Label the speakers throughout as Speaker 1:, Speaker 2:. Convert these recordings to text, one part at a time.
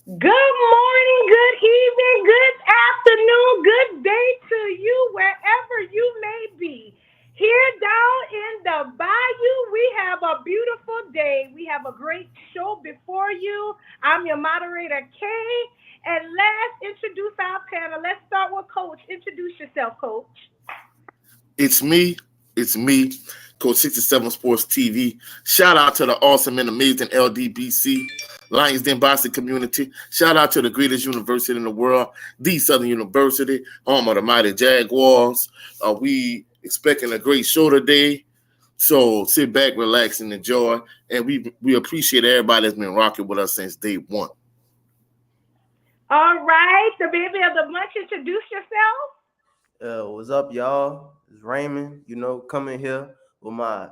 Speaker 1: Good morning, good evening, good afternoon, good day to you, wherever you may be. Here down in the Bayou, we have a beautiful day. We have a great show before you. I'm your moderator, Kay. And let's introduce our panel. Let's start with Coach. Introduce yourself, Coach.
Speaker 2: It's me. It's me, Coach 67 Sports TV. Shout out to the awesome and amazing LDBC, Lions Den Boston community. Shout out to the greatest university in the world, the Southern University, home of the mighty Jaguars. We expecting a great show today. So sit back, relax, and enjoy. And we appreciate everybody that's been rocking with us since day one.
Speaker 1: All right, the baby of the bunch, introduce yourself.
Speaker 3: What's up, y'all? It's Raymond, coming here with my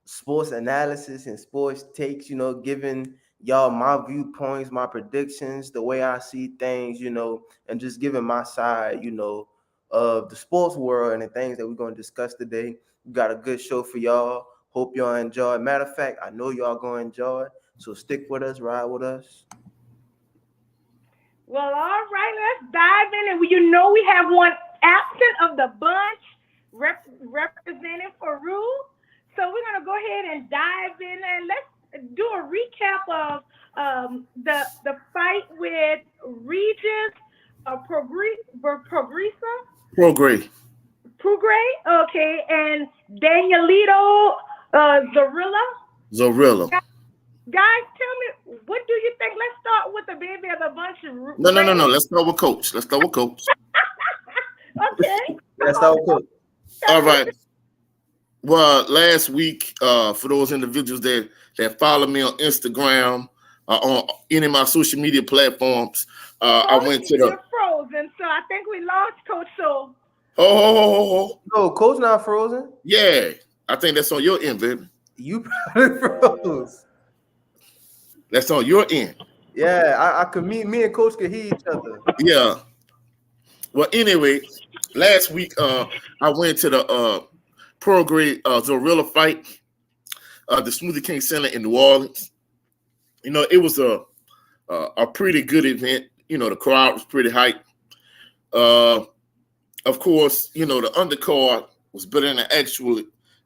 Speaker 3: sports analysis and sports takes, giving y'all my viewpoints, my predictions, the way I see things, and just giving my side, of the sports world and the things that we're going to discuss today. We got a good show for y'all. Hope y'all enjoy. Matter of fact, I know y'all going to enjoy. So stick with us, ride with us.
Speaker 1: Well, all right, let's dive in. And we have one absent of the bunch representing Peru. So we're going to go ahead and dive in and let's do a recap of the fight with Regis
Speaker 2: Progre.
Speaker 1: Okay, and Danielito
Speaker 2: Zorilla.
Speaker 1: Guys, tell me, what do you think? Let's start with the baby of the bunch.
Speaker 2: No. Let's start with Coach.
Speaker 1: Okay.
Speaker 3: Let's start with Coach.
Speaker 2: All right. Well, last week, for those individuals that follow me on Instagram, on any of my social media platforms, I went to the
Speaker 1: frozen. So I think we lost Coach. So
Speaker 3: no, Coach not frozen.
Speaker 2: Yeah, I think that's on your end, baby.
Speaker 3: You probably froze.
Speaker 2: That's on your end.
Speaker 3: Yeah, I could me and Coach could hear each other.
Speaker 2: Yeah. Well, anyway, last week I went to the pro grade Zorilla fight, the Smoothie King Center in New Orleans. It was a pretty good event. The crowd was pretty hyped. Of course, the undercard was better than the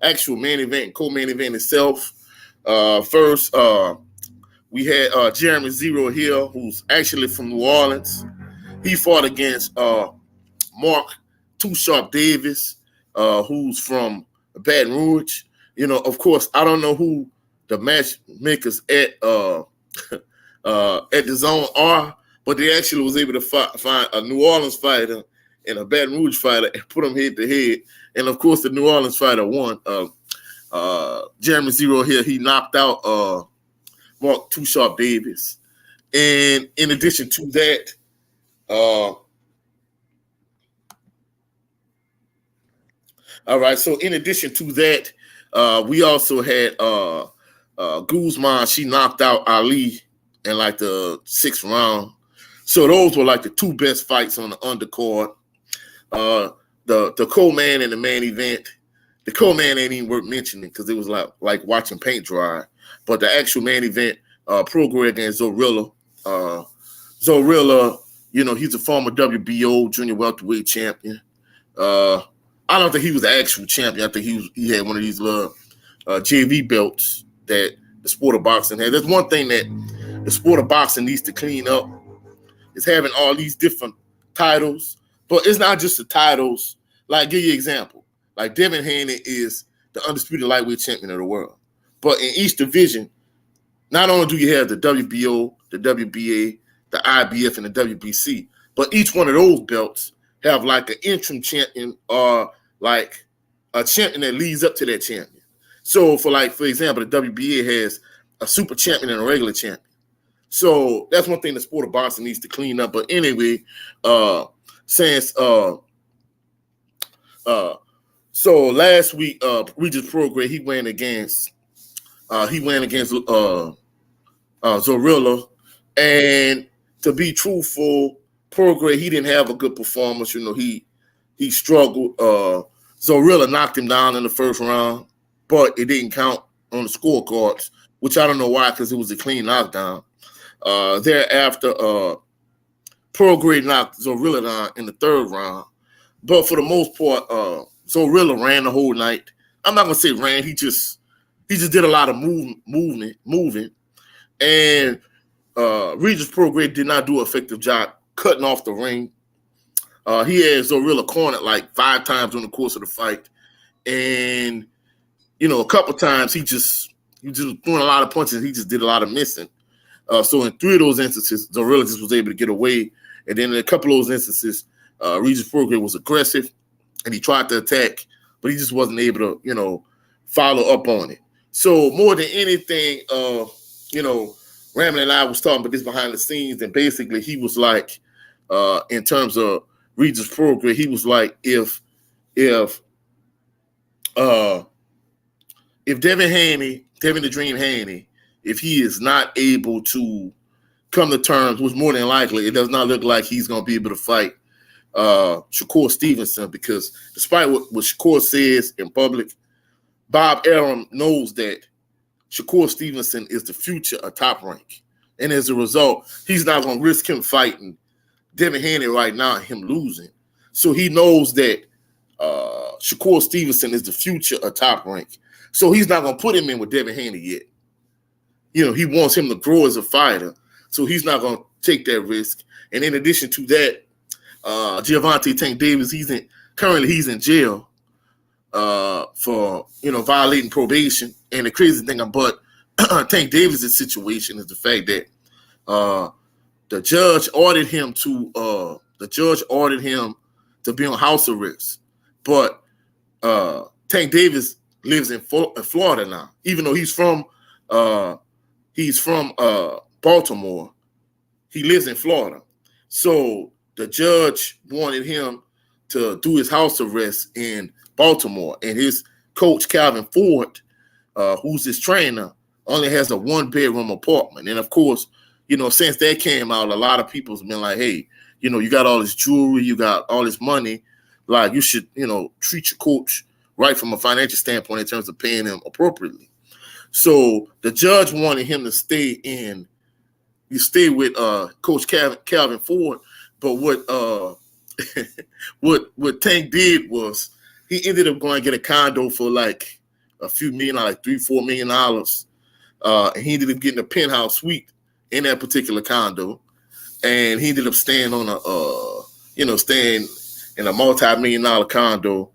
Speaker 2: actual main event, co-main event itself. First, we had Jeremy Zero Hill, who's actually from New Orleans. He fought against Mark Too Sharp Davis, who's from Baton Rouge. Of course, I don't know who the matchmakers at the zone are, but they actually was able to find a New Orleans fighter and a Baton Rouge fighter and put them head to head. And of course, the New Orleans fighter won. Jeremy Zero Hill, he knocked out Mark Too Sharp Davis. And in addition to that, all right, so in addition to that, we also had Guzman. She knocked out Ali in like the 6th round. So those were like the two best fights on the undercard. The co-man and the main event. The co-man ain't even worth mentioning because it was like watching paint dry. But the actual main event, Progre against Zorilla. Zorilla, he's a former WBO junior welterweight champion. I don't think he was the actual champion. I think he had one of these JV belts that the sport of boxing had. There's one thing that the sport of boxing needs to clean up is having all these different titles. But it's not just the titles. Like, give you an example. Like, Devin Haney is the undisputed lightweight champion of the world. But in each division, not only do you have the WBO, the WBA, the IBF, and the WBC, but each one of those belts have like an interim champion or like a champion that leads up to that champion. So for example, the WBA has a super champion and a regular champion. So that's one thing the sport of boxing needs to clean up. But anyway, since so last week, Regis Progre, he went against Zorilla, and to be truthful, Progre, he didn't have a good performance. He struggled. Zorilla knocked him down in the 1st round, but it didn't count on the scorecards, which I don't know why, because it was a clean knockdown. Thereafter, Prograde knocked Zorilla down in the third round. But for the most part, Zorilla ran the whole night. I'm not gonna say ran. He just did a lot of moving, and Regis Prograde did not do an effective job cutting off the ring. He had Zorilla cornered like 5 times during the course of the fight, and a couple times he just throwing a lot of punches. He just did a lot of missing. So in 3 of those instances, Zorilla just was able to get away, and then in a couple of those instances, Regis Prograde was aggressive and he tried to attack, but he just wasn't able to, follow up on it. So more than anything, Ramlin and I was talking about this behind the scenes, and basically he was like, in terms of Regis Prograde, he was like, if Devin the Dream Haney, if he is not able to come to terms, which more than likely, it does not look like he's going to be able to fight Shakur Stevenson, because despite what Shakur says in public, Bob Arum knows that Shakur Stevenson is the future of Top Rank. And as a result, he's not going to risk him fighting Devin Haney right now and him losing. So he knows that Shakur Stevenson is the future of Top Rank. So he's not going to put him in with Devin Haney yet. He wants him to grow as a fighter. So he's not going to take that risk. And in addition to that, Gervonta Tank Davis, he's in jail for violating probation. And the crazy thing about Tank Davis' situation is the fact that the judge ordered him to be on house arrest. But Tank Davis lives in Florida now, even though he's from Baltimore. He lives in Florida. So the judge wanted him to do his house arrest in Baltimore, and his coach, Calvin Ford, who's his trainer, only has a 1-bedroom apartment. And of course, since that came out, a lot of people's been like, hey, you got all this jewelry, you got all this money, like you should, treat your coach right from a financial standpoint in terms of paying him appropriately. So the judge wanted him to stay with Coach Calvin Ford, but what Tank did was he ended up going to get a condo for like a few million, like $3-4 million. And he ended up getting a penthouse suite in that particular condo, and he ended up staying on staying in a multi-million-dollar condo.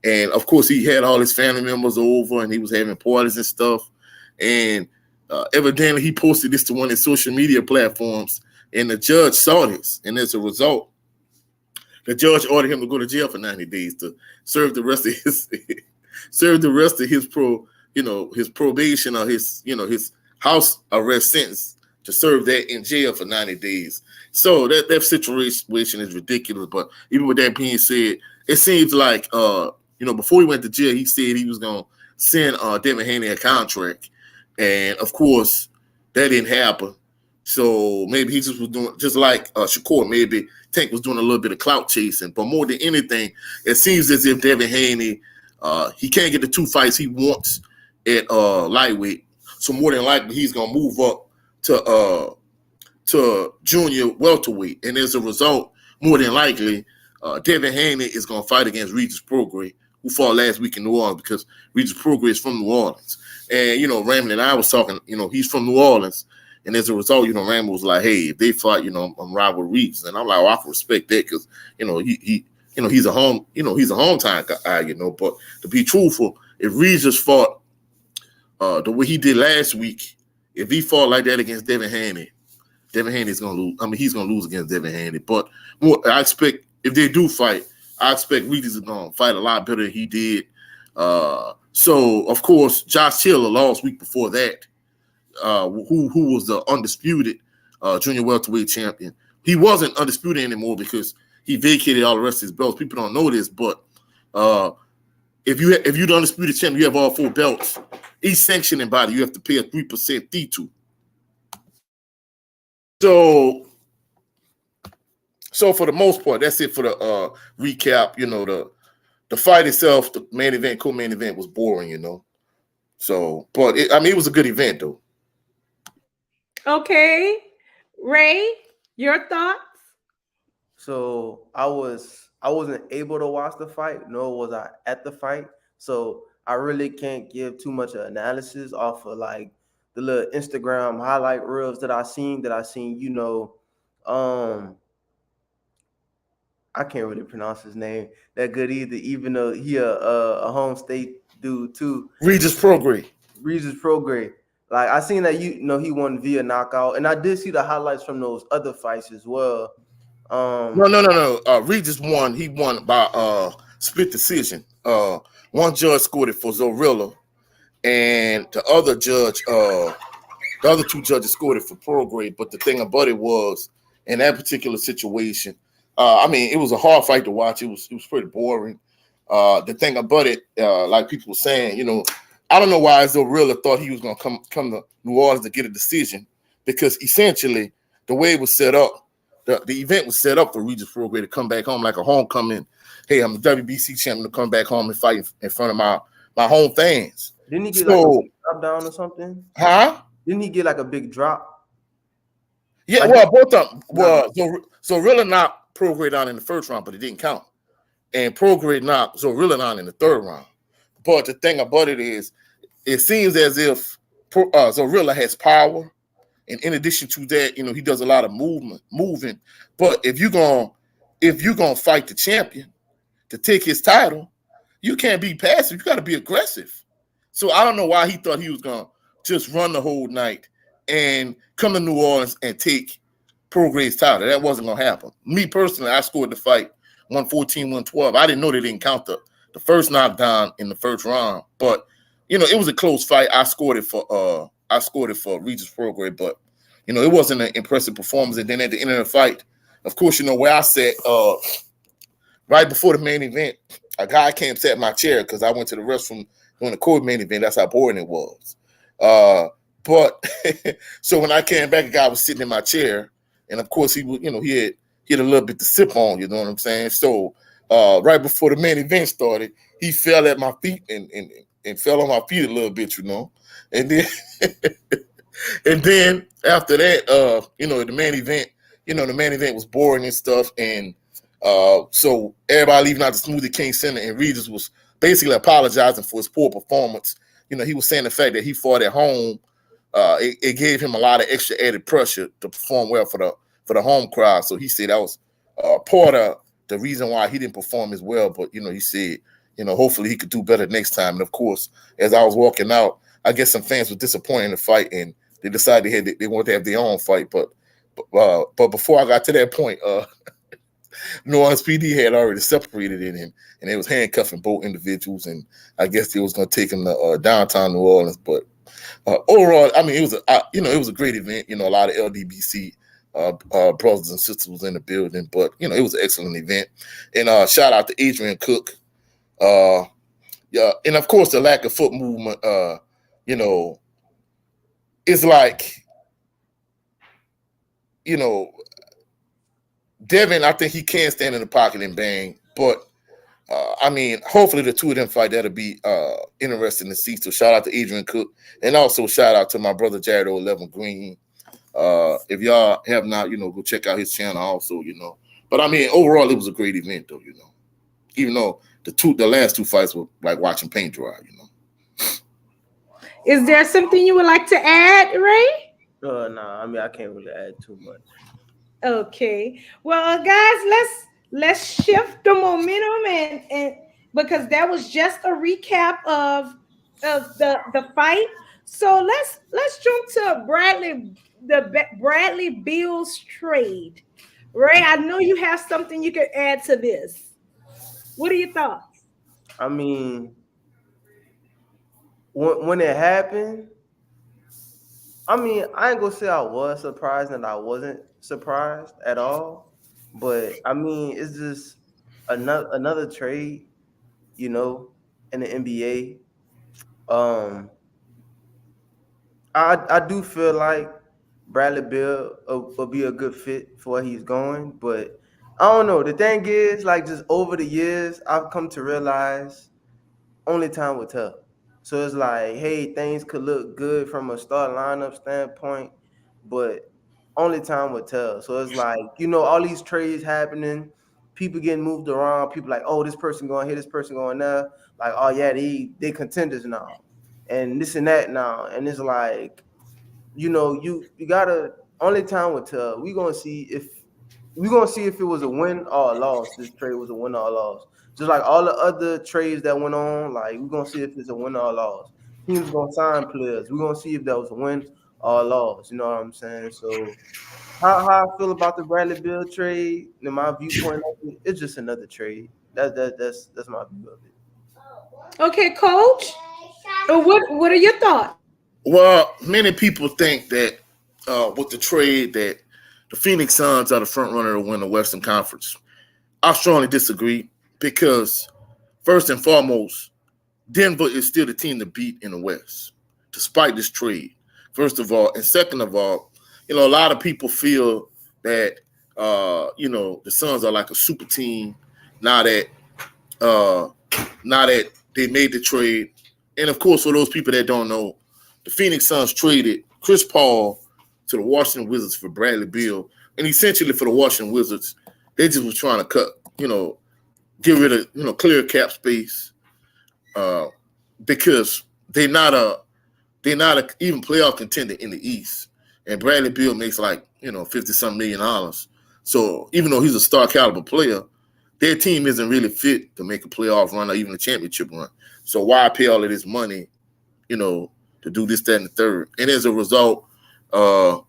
Speaker 2: And of course, he had all his family members over, and he was having parties and stuff. And evidently, he posted this to one of his social media platforms, and the judge saw this. And as a result, the judge ordered him to go to jail for 90 days to serve the rest of his his probation or his house arrest sentence, to serve that in jail for 90 days. So that situation is ridiculous. But even with that being said, it seems like before he went to jail, he said he was gonna send Devin Haney a contract, and of course that didn't happen. So maybe he just was doing, just like Shakur, maybe Tank was doing a little bit of clout chasing. But more than anything, it seems as if Devin Haney, he can't get the 2 fights he wants at lightweight. So more than likely, he's gonna move up to junior welterweight, and as a result, more than likely, Devin Haney is gonna fight against Regis Prograde, who fought last week in New Orleans, because Regis Prograde is from New Orleans. And Raymond and I was talking, he's from New Orleans. And as a result, Rambo was like, "Hey, if they fight, I'm riding with Regis," and I'm like, "Oh, I can respect that, because he's a hometown guy, But to be truthful, if Regis fought the way he did last week, if he fought like that against Devin Haney's gonna lose. I mean, he's gonna lose against Devin Haney. But I expect, if they do fight, I expect Regis is gonna fight a lot better than he did. So of course, Josh Taylor lost week before that. Who was the undisputed junior welterweight champion. He wasn't undisputed anymore because he vacated all the rest of his belts. People don't know this, but if you're the undisputed champion, you have all 4 belts. Each sanctioning body, you have to pay a 3% fee to. So for the most part, that's it for the recap. The fight itself, the main event, co-main event, was boring. So, but it was a good event though.
Speaker 1: Okay. Ray, your thoughts?
Speaker 3: So I wasn't able to watch the fight, nor was I at the fight. So I really can't give too much analysis off of like the little Instagram highlight reels that I seen, um I can't really pronounce his name that good either, even though he a home state dude too.
Speaker 2: Regis Prograde.
Speaker 3: Regis Prograde. Like I seen that he won via knockout, and I did see the highlights from those other fights as well.
Speaker 2: No,
Speaker 3: Um,
Speaker 2: no, no, no. Regis won. He won by split decision. One judge scored it for Zorilla, and the other two judges scored it for Prograde. But the thing about it was, in that particular situation, I mean, it was a hard fight to watch. It was pretty boring. The thing about it, like people were saying, I don't know why Zorilla thought he was gonna come to New Orleans to get a decision, because essentially the way it was set up, the event was set up for Regis Prograde to come back home like a homecoming. Hey, I'm the WBC champion, to come back home and fight in front of my home fans.
Speaker 3: didn't he get like a
Speaker 2: So,
Speaker 3: big drop down or something?
Speaker 2: huh?
Speaker 3: Didn't he get like a big drop?
Speaker 2: Yeah,
Speaker 3: Like
Speaker 2: well, both of them.
Speaker 3: not
Speaker 2: Well, Zorilla knocked Prograde out in the first round, but it didn't count. And Prograde knocked Zorilla out in the third round. But the thing about it is, it seems as if Zorilla has power, and in addition to that, he does a lot of moving. But if you're gonna fight the champion to take his title, you can't be passive. You got to be aggressive. So I don't know why he thought he was gonna just run the whole night and come to New Orleans and take Prograde's title. That wasn't gonna happen. Me personally, I scored the fight 114, 112. I didn't know they didn't count the first knockdown in the first round, but it was a close fight. I scored it for Regis Prograde, but it wasn't an impressive performance. And then at the end of the fight, of course, where I sat right before the main event, a guy came sat in my chair because I went to the restroom during the main event. That's how boring it was. But so when I came back, a guy was sitting in my chair, and of course he was, he had a little bit to sip on. You know what I'm saying? So right before the main event started, he fell at my feet and fell on my feet a little bit, and then and then after that, the main event was boring and stuff, and so everybody leaving out the Smoothie King Center, and Regis was basically apologizing for his poor performance. He was saying the fact that he fought at home, it gave him a lot of extra added pressure to perform well for the home crowd. So he said that was part of the reason why he didn't perform as well. But he said, hopefully he could do better next time. And of course, as I was walking out, I guess some fans were disappointed in the fight, and they decided they wanted to have their own fight. But before I got to that point, New Orleans PD had already separated it, and they was handcuffing both individuals, and I guess they was going to take them to downtown New Orleans. But overall, I mean, it was a great event. A lot of LDBC brothers and sisters was in the building, but it was an excellent event. And shout out to Adrian Cook. Yeah, and of course the lack of foot movement. It's like Devin, I think he can stand in the pocket and bang, but I mean, hopefully the two of them fight. That'll be interesting to see. So shout out to Adrian Cook, and also shout out to my brother Jared 11 Green. If y'all have not, go check out his channel also. But I mean, overall, it was a great event, though. Even though the last two fights were like watching paint dry.
Speaker 1: Is there something you would like to add, Ray?
Speaker 3: Nah, I mean I can't really add too much.
Speaker 1: Okay. Well, guys, let's shift the momentum and because that was just a recap of the fight. So let's jump to Bradley Bills trade. Ray, I know you have something you could add to this. What are your thoughts?
Speaker 3: I mean, when it happened, I mean, I ain't gonna say I was surprised and I wasn't surprised at all. But I mean, it's just another trade, you know, in the NBA. I do feel like Bradley Bill will be a good fit for where he's going, but I don't know. The thing is, like, just over the years, I've come to realize only time will tell. So it's like, hey, things could look good from a start lineup standpoint, but only time will tell. So it's like, all these trades happening, people getting moved around, people like, oh, this person going here, this person going there. Like, oh yeah, they contenders now. And this and that now. And it's like, you gotta only time will tell. We're gonna see if it was a win or a loss. This trade was a win or a loss. Just like all the other trades that went on, like we're gonna see if it's a win or a loss. Teams gonna sign players. We're gonna see if that was a win or a loss. You know what I'm saying? So how I feel about the Bradley Bill trade, in my viewpoint of it, it's just another trade. That's my view of it.
Speaker 1: Okay, Coach. What are your thoughts?
Speaker 2: Well, many people think that with the trade that the Phoenix Suns are the front runner to win the Western Conference. I strongly disagree because first and foremost, Denver is still the team to beat in the West, despite this trade. First of all, and second of all, a lot of people feel that the Suns are like a super team now that uh, now that they made the trade. And of course, for those people that don't know, the Phoenix Suns traded Chris Paul to the Washington Wizards for Bradley Beal, and essentially for the Washington Wizards, they just was trying to get rid of clear cap space uh, because they're not a even playoff contender in the East, and Bradley Beal makes like 50-some $million. So even though he's a star caliber player, their team isn't really fit to make a playoff run or even a championship run. So why pay all of this money, to do this, that, and the third? And as a result, uh,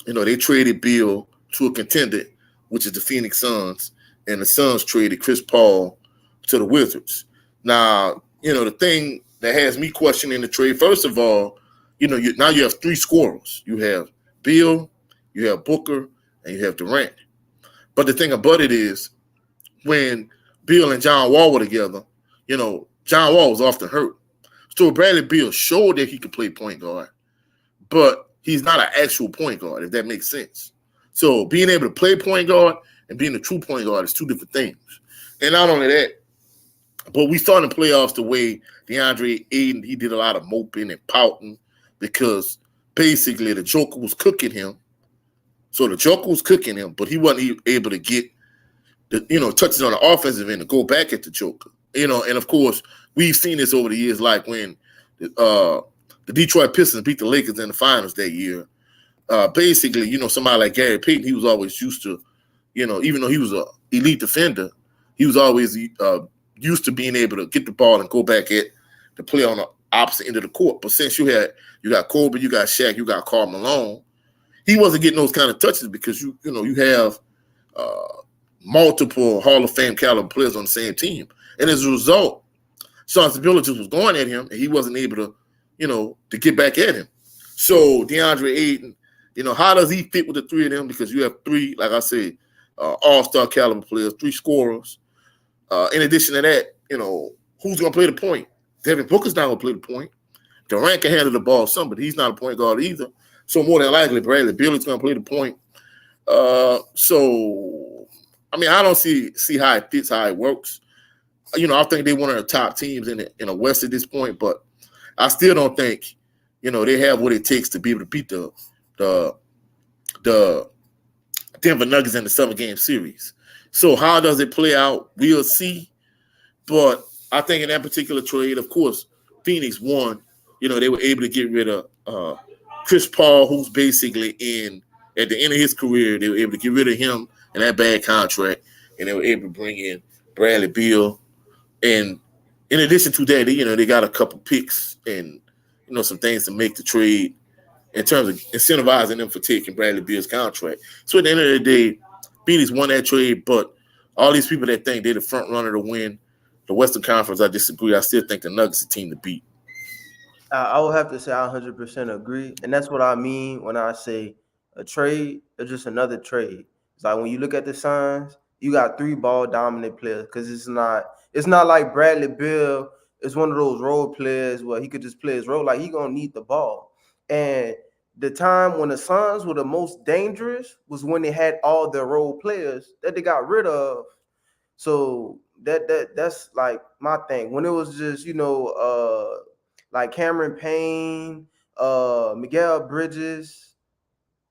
Speaker 2: they traded Beal to a contender, which is the Phoenix Suns, and the Suns traded Chris Paul to the Wizards. Now, the thing that has me questioning the trade, first of all, now you have three scorers. You have Beal, you have Booker, and you have Durant. But the thing about it is, when Beal and John Wall were together, John Wall was often hurt. So Bradley Beal showed that he could play point guard, but he's not an actual point guard, if that makes sense. So being able to play point guard and being a true point guard is two different things. And not only that, but we saw in the playoffs the way DeAndre Ayton, he did a lot of moping and pouting because basically the Joker was cooking him. So the Joker was cooking him, but he wasn't able to get the touches on the offensive end to go back at the Joker. And of course, we've seen this over the years, like when the Detroit Pistons beat the Lakers in the finals that year. Basically, somebody like Gary Payton, he was always used to, even though he was an elite defender, he was always used to being able to get the ball and go back at to play on the opposite end of the court. But since you got Kobe, you got Shaq, you got Karl Malone, he wasn't getting those kind of touches because you have multiple Hall of Fame caliber players on the same team. And as a result, Sean Billups was going at him, and he wasn't able to get back at him. So DeAndre Ayton, how does he fit with the three of them? Because you have three, like I said, all-star caliber players, three scorers. In addition to that, who's going to play the point? Devin Booker's not going to play the point. Durant can handle the ball some, but he's not a point guard either. So more than likely, Bradley Beal is going to play the point. I don't see how it fits, how it works. I think they're one of the top teams in the West at this point, but I still don't think, they have what it takes to be able to beat the Denver Nuggets in the 7-game series. So how does it play out? We'll see. But I think in that particular trade, of course, Phoenix won. They were able to get rid of Chris Paul, who's basically at the end of his career, they were able to get rid of him and that bad contract, and they were able to bring in Bradley Beal. And in addition to that, they got a couple picks and some things to make the trade in terms of incentivizing them for taking Bradley Beal's contract. So at the end of the day, Phoenix won that trade, but all these people that think they're the front runner to win the Western Conference, I disagree. I still think the Nuggets are the team to beat.
Speaker 3: I would have to say I 100% agree, and that's what I mean when I say a trade is just another trade. It's like when you look at the Suns, you got three ball dominant players because it's not like Bradley Beal is one of those role players where he could just play his role. Like he gonna need the ball. And the time when the Suns were the most dangerous was when they had all their role players that they got rid of. So that's like my thing. When it was just like Cameron Payne, Miguel Bridges,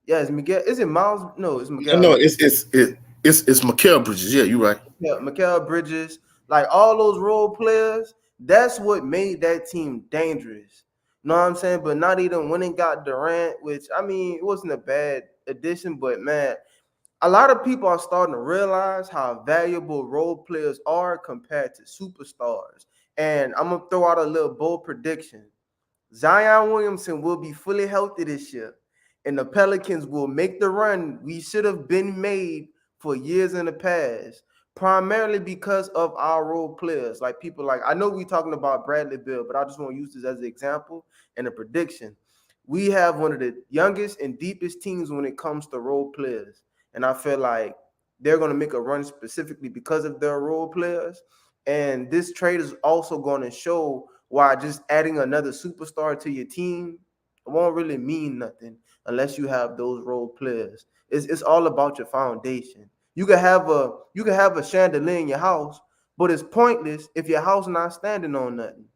Speaker 3: Yeah, it's Miguel. Is it Miles? No, it's
Speaker 2: No,
Speaker 3: Miguel.
Speaker 2: it's Mikael Bridges. Yeah, you're right.
Speaker 3: Yeah, Miguel Bridges, like all those role players, that's what made that team dangerous. You know what I'm saying? But not even when it got Durant, which I mean, it wasn't a bad addition, but man, a lot of people are starting to realize how valuable role players are compared to superstars. And I'm gonna throw out a little bold prediction. Zion Williamson will be fully healthy this year, and the Pelicans will make the run we should have been made for years in the past, primarily because of our role players. Like people like I know we talking about Bradley Bill, but I just want to use this as an example and a prediction. We have one of the youngest and deepest teams when it comes to role players, and I feel like they're going to make a run specifically because of their role players. And this trade is also going to show why just adding another superstar to your team won't really mean nothing unless you have those role players. It's all about your foundation. You can have a chandelier in your house, but it's pointless if your house not standing on nothing.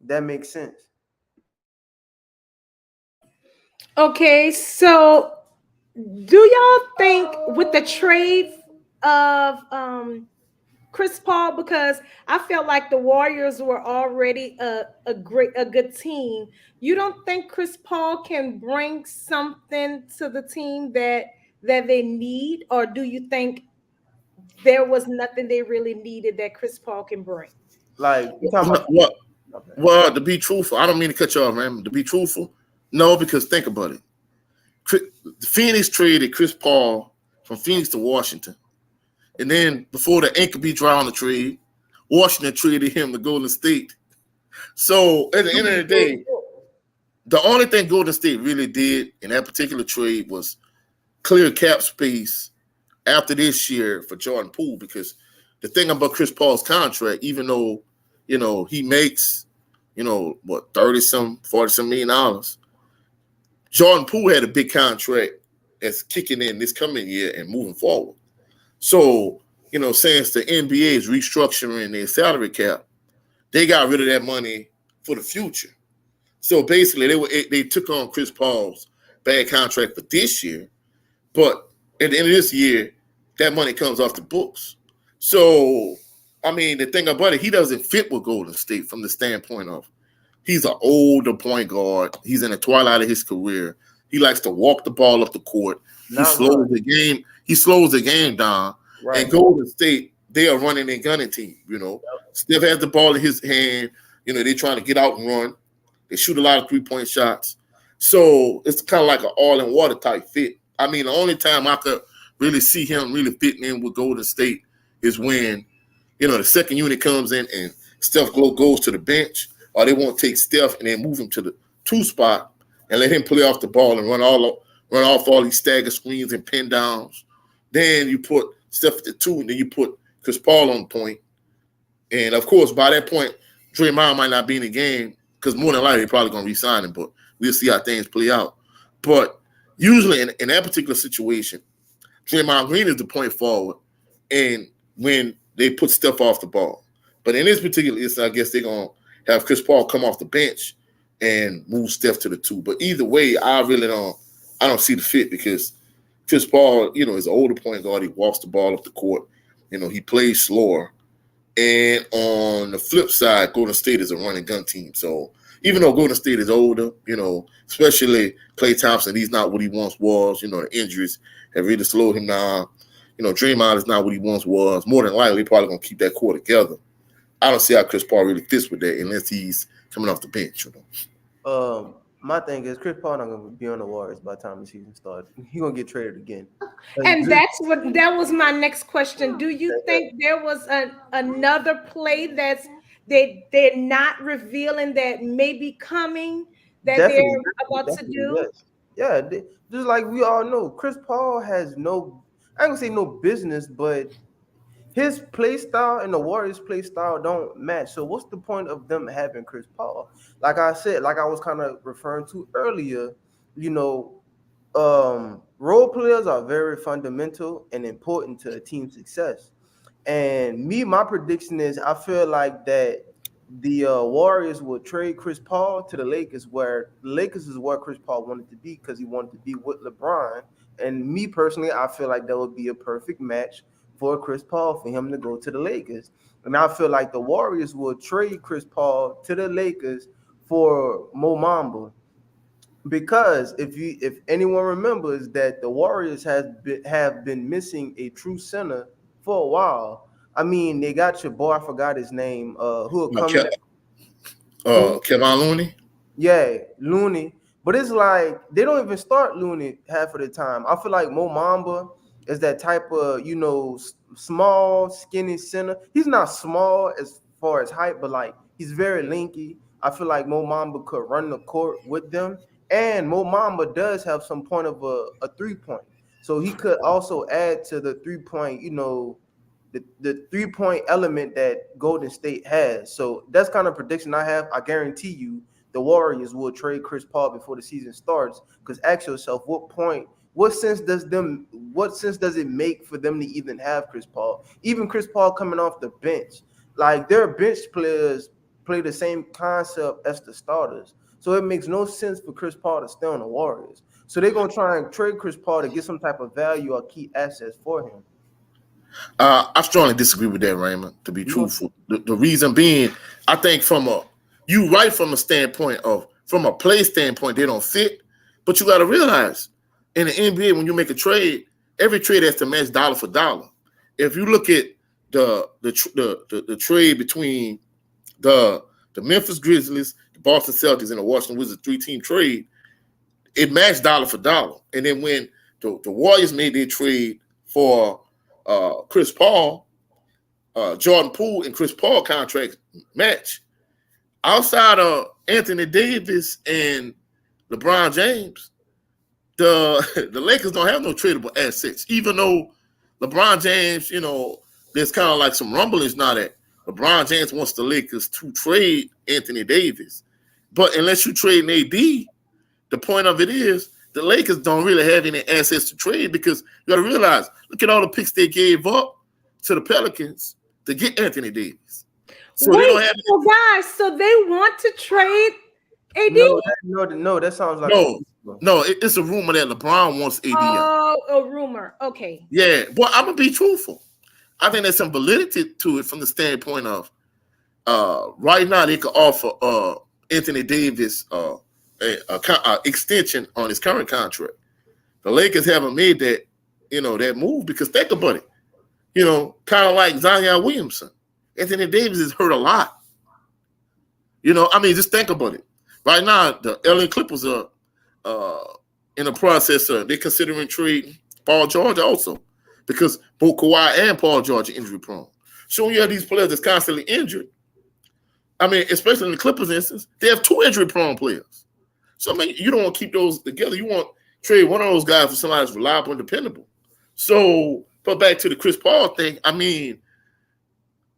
Speaker 3: That makes sense.
Speaker 1: Okay, so do y'all think with the trade of Chris Paul, because I felt like the Warriors were already a good team. You don't think Chris Paul can bring something to the team that they need, or do you think there was nothing they really needed that Chris Paul can bring?
Speaker 3: Like you talking about
Speaker 2: What?
Speaker 3: okay.
Speaker 2: Well, to be truthful, I don't mean to cut you off, man. To be truthful, no, because think about it. Phoenix traded Chris Paul from Phoenix to Washington, and then before the ink could be dry on the trade, Washington traded him to Golden State. So at the end of the day, the only thing Golden State really did in that particular trade was clear cap space after this year for Jordan Poole, because the thing about Chris Paul's contract, even though, he makes, what, 30 some, 40 some $1 million, Jordan Poole had a big contract that's kicking in this coming year and moving forward. So, since the NBA is restructuring their salary cap, they got rid of that money for the future. So basically, they took on Chris Paul's bad contract for this year, but at the end of this year, that money comes off the books. So, I mean, the thing about it, he doesn't fit with Golden State from the standpoint of he's an older point guard. He's in the twilight of his career. He likes to walk the ball up the court. He
Speaker 3: Not
Speaker 2: slows
Speaker 3: run.
Speaker 2: the game. He slows the game down. And
Speaker 3: Right.
Speaker 2: Golden State, they are running and gunning team. Steph has the ball in his hand. They're trying to get out and run. They shoot a lot of 3-point shots. So it's kind of like an all-in-water type fit. I mean, the only time I could really see him really fitting in with Golden State is when, the second unit comes in and Steph goes to the bench, or they won't take Steph and then move him to the 2 spot and let him play off the ball and run off all these stagger screens and pin downs. Then you put Steph at the 2, and then you put Chris Paul on point. And of course, by that point, Draymond might not be in the game because more than likely they're probably going to re-sign him, but we'll see how things play out. But usually in that particular situation, Draymond Green is the point forward, and when they put Steph off the ball. But in this particular instance, I guess they're going to have Chris Paul come off the bench and move Steph to the 2. But either way, I don't see the fit because Chris Paul, is an older point guard. He walks the ball up the court. He plays slower. And on the flip side, Golden State is a run and gun team. So even though Golden State is older, especially Klay Thompson, he's not what he once was. The injuries have really slowed him down. Draymond is not what he once was. More than likely, they're probably going to keep that core together. I don't see how Chris Paul really fits with that unless he's coming off the bench.
Speaker 3: My thing is Chris Paul not gonna be on the Warriors by the time the season starts. He gonna get traded again.
Speaker 1: And that was my next question. Do you think there was another play they're not revealing that may be coming that they're
Speaker 3: Definitely,
Speaker 1: about to
Speaker 3: definitely,
Speaker 1: do?
Speaker 3: yes. Yeah, just like we all know, Chris Paul has no, I ain't gonna say no business, but his play style and the Warriors play style don't match. So what's the point of them having Chris Paul? Like I said, like I was kind of referring to earlier, you know, role players are very fundamental and important to a team's success. And my prediction is I feel like that the Warriors would trade Chris Paul to the Lakers, where the Lakers is where Chris Paul wanted to be because he wanted to be with LeBron. And me personally, I feel like that would be a perfect match for Chris Paul for him to go to the Lakers. And I feel like the Warriors will trade Chris Paul to the Lakers for Mo Mamba. Because if anyone remembers that the Warriors have been missing a true center for a while. I mean, they got your boy, I forgot his name, who will come in. Who?
Speaker 2: Kevin Looney.
Speaker 3: Yeah, Looney. But it's like they don't even start Looney half of the time. I feel like Mo Mamba is that type of, small, skinny center. He's not small as far as height, but like he's very lanky. I feel like Mo Mamba could run the court with them. And Mo Mamba does have some point of a 3-point. So he could also add to the 3-point, the 3-point element that Golden State has. So that's kind of prediction I have. I guarantee you the Warriors will trade Chris Paul before the season starts. Because ask yourself, what sense does it make for them to even have Chris Paul? Even Chris Paul coming off the bench, like their bench players play the same concept as the starters. So it makes no sense for Chris Paul to stay on the Warriors. So they're gonna try and trade Chris Paul to get some type of value or key assets for him.
Speaker 2: I strongly disagree with that, Raymond. To be truthful, the reason being, I think from a play standpoint, they don't fit. But you got to realize, in the NBA, when you make a trade, every trade has to match dollar for dollar. If you look at the trade between the Memphis Grizzlies, the Boston Celtics, and the Washington Wizards 3-team trade, it matched dollar for dollar. And then when the Warriors made their trade for Chris Paul, Jordan Poole and Chris Paul contracts match. Outside of Anthony Davis and LeBron James, the Lakers don't have no tradable assets. Even though LeBron James, there's kind of like some rumblings now that LeBron James wants the Lakers to trade Anthony Davis. But unless you trade an AD, the point of it is the Lakers don't really have any assets to trade because you got to realize, look at all the picks they gave up to the Pelicans to get Anthony Davis.
Speaker 1: So wait, they don't have guys, so they want to trade AD?
Speaker 3: No, that sounds like
Speaker 2: it's a rumor that LeBron wants AD.
Speaker 1: Oh, a rumor. Okay.
Speaker 2: Yeah, well, I'm gonna be truthful. I think there's some validity to it from the standpoint of right now they could offer Anthony Davis a extension on his current contract. The Lakers haven't made that, that move because think about it. Kind of like Zion Williamson. Anthony Davis is hurt a lot. Just think about it. Right now, the LA Clippers are in the process of they're considering trading Paul George also because both Kawhi and Paul George are injury prone. So when you have these players that's constantly injured, especially in the Clippers instance, they have 2 injury prone players. So you don't want to keep those together. You want to trade one of those guys for somebody that's reliable and dependable. So, but back to the Chris Paul thing,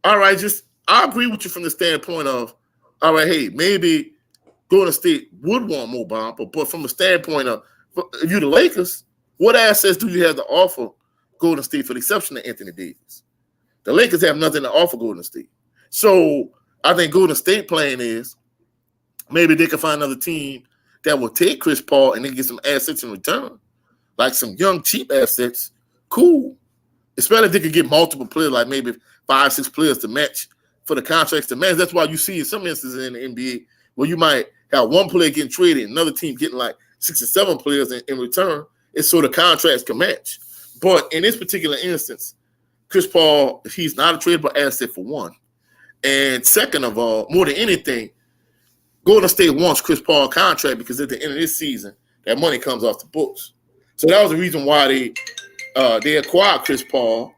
Speaker 2: all right, I agree with you from the standpoint of, all right, hey, maybe Golden State would want Mo Bamba, but from a standpoint of, if you're the Lakers, what assets do you have to offer Golden State for the exception of Anthony Davis? The Lakers have nothing to offer Golden State. So I think Golden State plan is maybe they can find another team that will take Chris Paul and then get some assets in return, like some young, cheap assets. Cool. Especially if they could get multiple players, like maybe 5, 6 players to match for the contracts to match. That's why you see in some instances in the NBA where you might have one player getting traded, another team getting like 6 or 7 players in return. It's so the contracts can match. But in this particular instance, Chris Paul, he's not a tradable asset for one. And second of all, more than anything, Golden State wants Chris Paul contract because at the end of this season, that money comes off the books. So that was the reason why they acquired Chris Paul.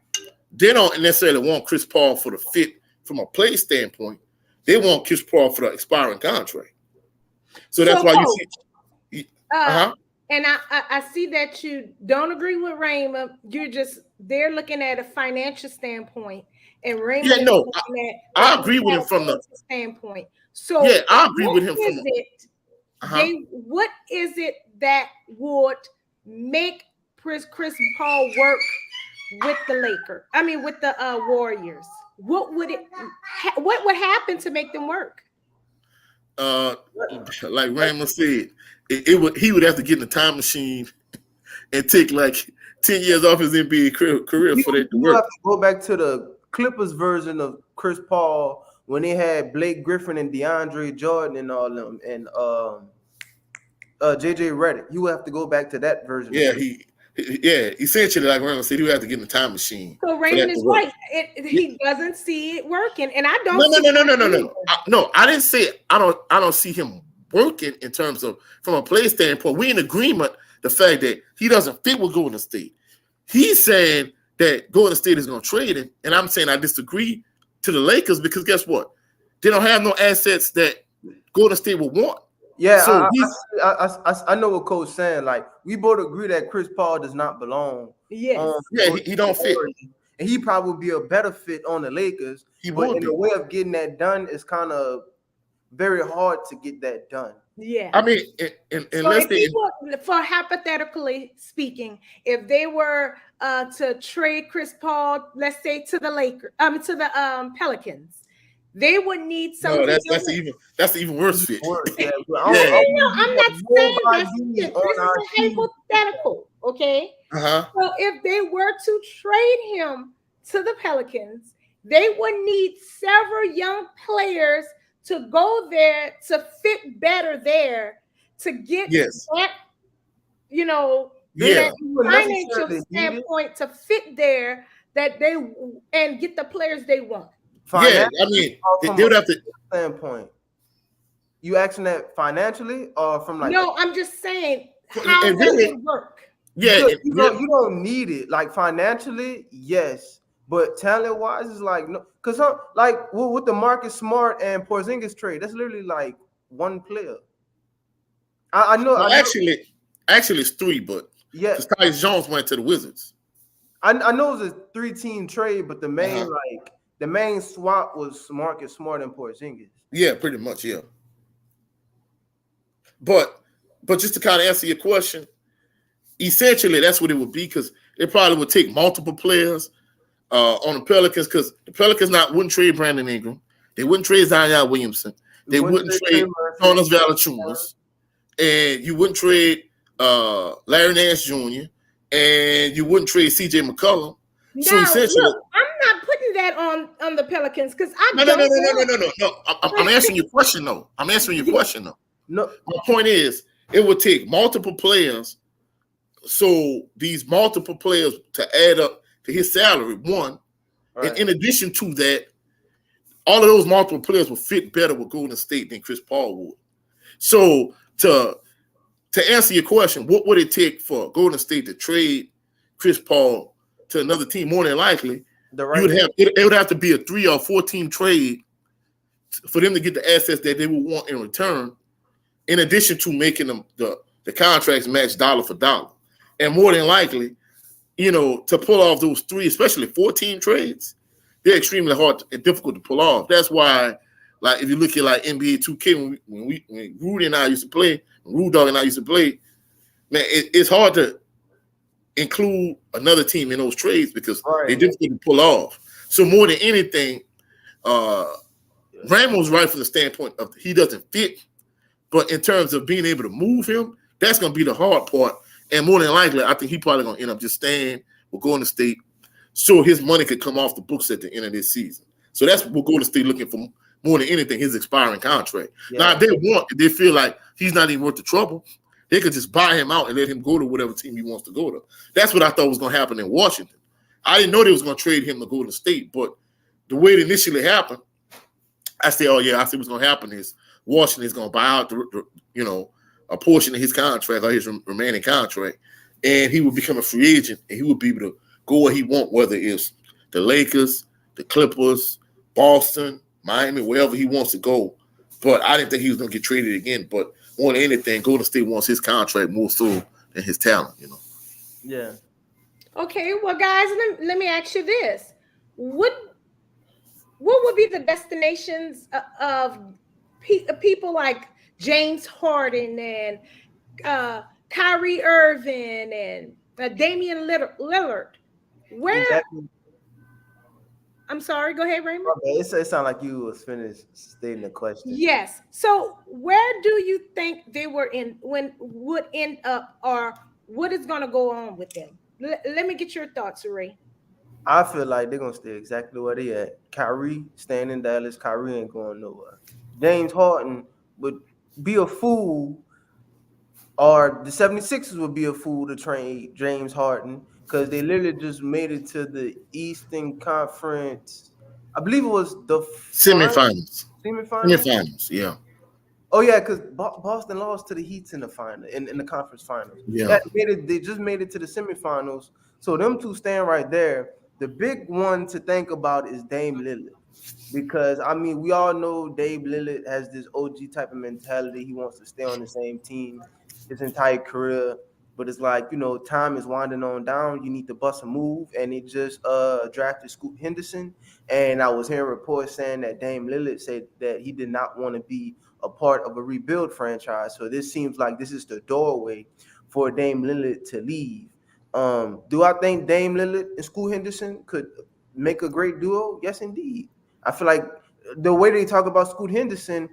Speaker 2: They don't necessarily want Chris Paul for the fit from a play standpoint. They want Chris Paul for the expiring contract. So that's why you see.
Speaker 1: And I see that you don't agree with Raymond. They're looking at a financial standpoint, and Raymond.
Speaker 2: Yeah, no, I agree with him from the
Speaker 1: standpoint. So
Speaker 2: yeah, I agree with him from
Speaker 1: what is it that would make Chris Paul work with the Lakers? With the Warriors. what would it? What would happen to make them work?
Speaker 2: Like Raymond said, he would have to get in the time machine and take like 10 years off his NBA career for that to
Speaker 3: You
Speaker 2: work.
Speaker 3: have to go back to the Clippers version of Chris Paul when they had Blake Griffin and DeAndre Jordan and all them, and JJ Redick. You have to go back to that version.
Speaker 2: Yeah, essentially, like Raymond said, he would have to get in the time machine.
Speaker 1: So Raymond is right. He doesn't see it working, and I don't.
Speaker 2: No. I didn't say I don't see him working in terms of from a play standpoint. We in agreement the fact that he doesn't fit with Golden State. He's saying that Golden State is going to trade him, and I'm saying I disagree to the Lakers because guess what? They don't have no assets that Golden State would want.
Speaker 3: Yeah, so I know what Coach's saying. Like, we both agree that Chris Paul does not belong.
Speaker 1: Yes.
Speaker 2: He don't fit.
Speaker 3: And he probably would be a better fit on the Lakers. But in the way of getting that done, it's kind of very hard to get that done.
Speaker 1: Yeah.
Speaker 2: I mean,
Speaker 1: for hypothetically speaking, if they were to trade Chris Paul, let's say to the Lakers, to the Pelicans, they would need something.
Speaker 2: No, that's even worse fit.
Speaker 1: Yeah. No, I'm not saying that's it. This is a hypothetical, okay? So if they were to trade him to the Pelicans, they would need several young players to go there to fit better there to get that, that financial standpoint to fit there that they and get the players they want.
Speaker 2: Yeah, I mean, they would have to
Speaker 3: standpoint. You asking that financially or from like?
Speaker 1: No, I'm just saying how does it work?
Speaker 3: Yeah, you don't need it. Like financially, yes, but talent wise, it's like no, because like with the Marcus Smart and Porzingis trade, that's literally like one player. I know.
Speaker 2: Actually, it's three, but yeah, because Tyus Jones went to the Wizards.
Speaker 3: I know it was a 3-team trade, but the main the main swap was Marcus Smart and Porzingis.
Speaker 2: Yeah, pretty much, yeah. But just to kind of answer your question, essentially that's what it would be because it probably would take multiple players on the Pelicans because the Pelicans wouldn't trade Brandon Ingram, they wouldn't trade Zion Williamson, they wouldn't trade Jonas Valanciunas, and you wouldn't trade Larry Nance Jr. and you wouldn't trade CJ McCollum.
Speaker 1: Now, so essentially, look, I'm not putting that on the Pelicans because
Speaker 2: No. I'm answering your question though. No, my point is, it would take multiple players. So these multiple players to add up to his salary, one, and in addition to that, all of those multiple players will fit better with Golden State than Chris Paul would. So to answer your question, what would it take for Golden State to trade Chris Paul to another team? More than likely, it would have to be a 3 or 4 team trade for them to get the assets that they would want in return, in addition to making them the contracts match dollar for dollar. And more than likely, to pull off those 3, especially 4 team trades, they're extremely hard and difficult to pull off. That's why, like, if you look at like NBA 2K, when Rudy and I used to play, Rude Dog and I used to play, man, it's hard to include another team in those trades because they're difficult to pull off. So more than anything, Ramo's right from the standpoint of he doesn't fit, but in terms of being able to move him, that's going to be the hard part. And more than likely, I think he's probably going to end up just staying with Golden State so his money could come off the books at the end of this season. So that's what Golden State looking for more than anything, his expiring contract. Yeah. Now, if they feel like he's not even worth the trouble, they could just buy him out and let him go to whatever team he wants to go to. That's what I thought was going to happen in Washington. I didn't know they was going to trade him to Golden State, but the way it initially happened, I said, what's going to happen is Washington is going to buy out a portion of his contract or his remaining contract, and he would become a free agent, and he would be able to go where he wants, whether it's the Lakers, the Clippers, Boston, Miami, wherever he wants to go. But I didn't think he was going to get traded again. But more than anything, Golden State wants his contract more so than his talent,
Speaker 3: Yeah.
Speaker 1: Okay, well, guys, let me ask you this. What would be the destinations of people like James Harden and Kyrie Irving and Damian Lillard? Where? Exactly. I'm sorry. Go ahead, Raymond.
Speaker 3: Okay, it sounded like you was finished stating the question.
Speaker 1: Yes. So where do you think they were in when would end up, or what is going to go on with them? Let me get your thoughts, Ray.
Speaker 3: I feel like they're gonna stay exactly where they at. Kyrie staying in Dallas. Kyrie ain't going nowhere. James Harden would be a fool, or the 76ers would be a fool to trade James Harden because they literally just made it to the Eastern Conference. I believe it was the final
Speaker 2: Semifinals.
Speaker 3: semifinals.
Speaker 2: Semifinals. Yeah.
Speaker 3: Oh yeah, because Boston lost to the Heat in the final in the conference finals.
Speaker 2: Yeah.
Speaker 3: Yeah, they just made it to the semifinals. So them two stand right there. The big one to think about is Dame Lillard. Because I mean, we all know Dave Lillard has this OG type of mentality. He wants to stay on the same team his entire career. But it's like, time is winding on down. You need to bust a move. And it just drafted Scoot Henderson. And I was hearing reports saying that Dame Lillard said that he did not want to be a part of a rebuild franchise. So this seems like this is the doorway for Dame Lillard to leave. Do I think Dame Lillard and Scoot Henderson could make a great duo? Yes, indeed. I feel like the way they talk about Scoot Henderson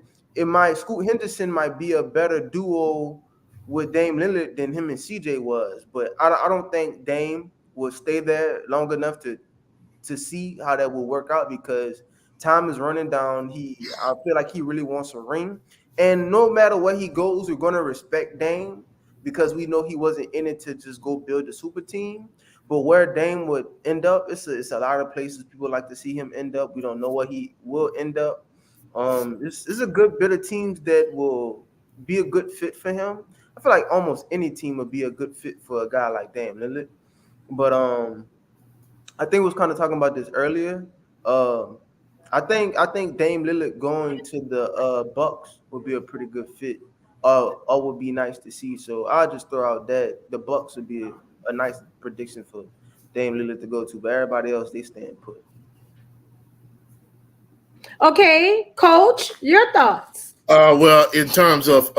Speaker 3: might be a better duo with Dame Lillard than him and CJ was. But I don't think Dame will stay there long enough to see how that will work out because time is running down. I feel like he really wants a ring, and no matter where he goes, we're gonna respect Dame because we know he wasn't in it to just go build a super team. But where Dame would end up, it's a lot of places people like to see him end up. We don't know where he will end up. This is a good bit of teams that will be a good fit for him. I feel like almost any team would be a good fit for a guy like Dame Lillard. But I think we was kind of talking about this earlier. Um, I think Dame Lillard going to the Bucks would be a pretty good fit. Or would be nice to see. So I'll just throw out that the Bucks would be a nice prediction for Dame Lillard to go to. But everybody else they stand put.
Speaker 1: Okay, Coach, your thoughts.
Speaker 2: Well, in terms of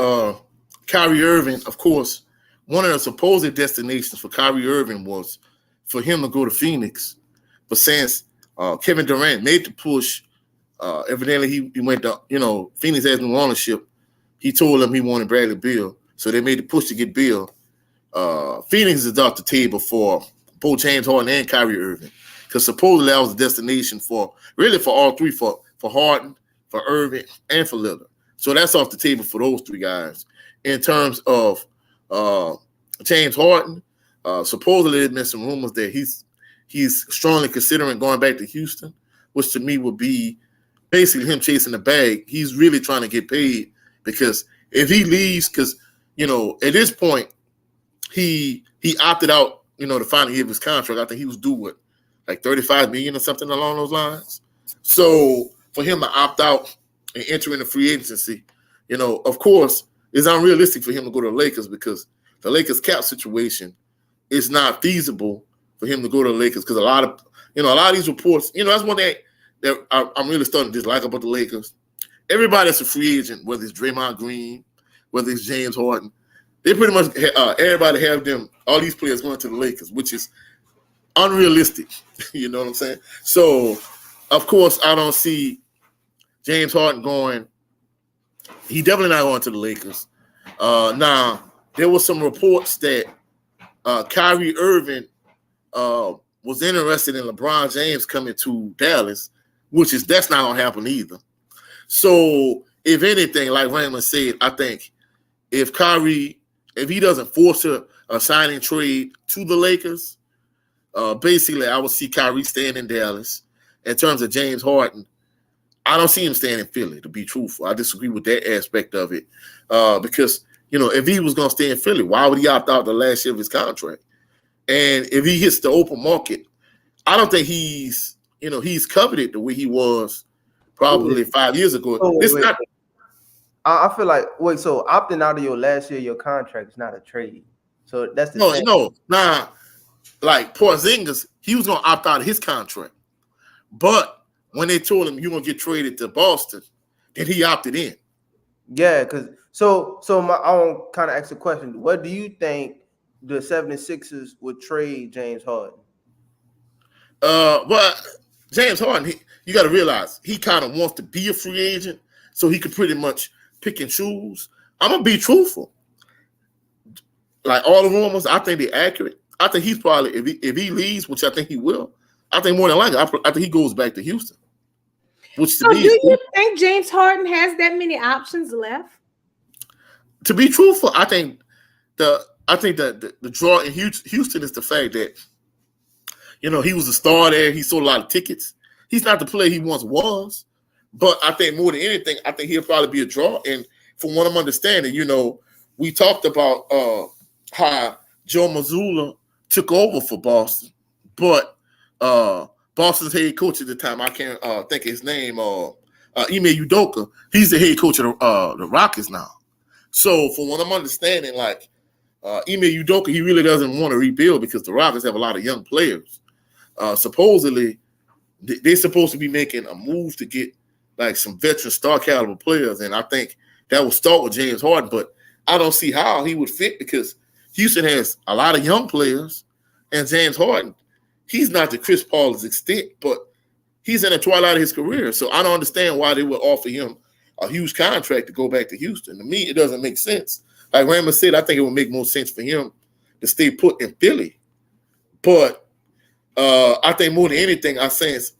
Speaker 2: Kyrie Irving, of course, one of the supposed destinations for Kyrie Irving was for him to go to Phoenix. But since Kevin Durant made the push, evidently he went to, Phoenix has new ownership. He told them he wanted Bradley Beal. So they made the push to get Beal. Phoenix is off the table for both James Harden and Kyrie Irving. Because supposedly that was the destination for all three, for Harden, for Irving, and for Lillard. So that's off the table for those three guys. In terms of James Harden, supposedly there's been some rumors that he's strongly considering going back to Houston, which to me would be basically him chasing the bag. He's really trying to get paid because if he leaves, because at this point he opted out, the final year of his contract. I think he was due with like $35 million or something along those lines. So for him to opt out and enter into free agency, of course, it's unrealistic for him to go to the Lakers because the Lakers cap situation is not feasible for him to go to the Lakers because a lot of these reports, that's one thing that I'm really starting to dislike about the Lakers. Everybody that's a free agent, whether it's Draymond Green, whether it's James Harden, they pretty much everybody have all these players going to the Lakers, which is unrealistic. You know what I'm saying? So, of course, I don't see James Harden going. He definitely not going to the Lakers. Now, there was some reports that Kyrie Irving was interested in LeBron James coming to Dallas, that's not gonna happen either. So, if anything, like Raymond said, I think if he doesn't force a signing trade to the Lakers, basically I would see Kyrie staying in Dallas. In terms of James Harden, I don't see him staying in Philly, to be truthful. I disagree with that aspect of it. Because, if he was going to stay in Philly, why would he opt out the last year of his contract? And if he hits the open market, I don't think he's coveted the way he was probably 5 years ago.
Speaker 3: Oh,
Speaker 2: It's
Speaker 3: wait.
Speaker 2: not.
Speaker 3: I feel like so opting out of your last year, your contract is not a trade. So that's the thing.
Speaker 2: No. Nah, like Porzingis, he was going to opt out of his contract. But when they told him you're going to get traded to Boston, then he opted in.
Speaker 3: Yeah, because I want to kind of ask a question. What do you think the 76ers would trade James Harden?
Speaker 2: But James Harden, you got to realize he kind of wants to be a free agent so he can pretty much pick and choose. I'm gonna be truthful. Like all the rumors, I think they're accurate. I think he's probably if he leaves, which I think he will. I think more than likely, I think he goes back to Houston, which to
Speaker 1: So,
Speaker 2: me
Speaker 1: do
Speaker 2: is
Speaker 1: you think James Harden has that many options left?
Speaker 2: to be truthful. I think the draw in Houston is the fact that he was a star there. He sold a lot of tickets. He's not the player he once was, but I think more than anything, I think he'll probably be a draw. And from what I'm understanding, we talked about how Joe Mazzulla took over for Boston, but Boston's head coach at the time, I can't think of his name, Ime Udoka, he's the head coach of the Rockets now. So from what I'm understanding, like Ime Udoka, he really doesn't want to rebuild because the Rockets have a lot of young players. Supposedly, they're supposed to be making a move to get like some veteran star caliber players, and I think that will start with James Harden. But I don't see how he would fit because Houston has a lot of young players, and James Harden, he's not to Chris Paul's extent, but he's in the twilight of his career. So I don't understand why they would offer him a huge contract to go back to Houston. To me, it doesn't make sense. Like Raymond said, I think it would make more sense for him to stay put in Philly. But I think more than anything, I sense,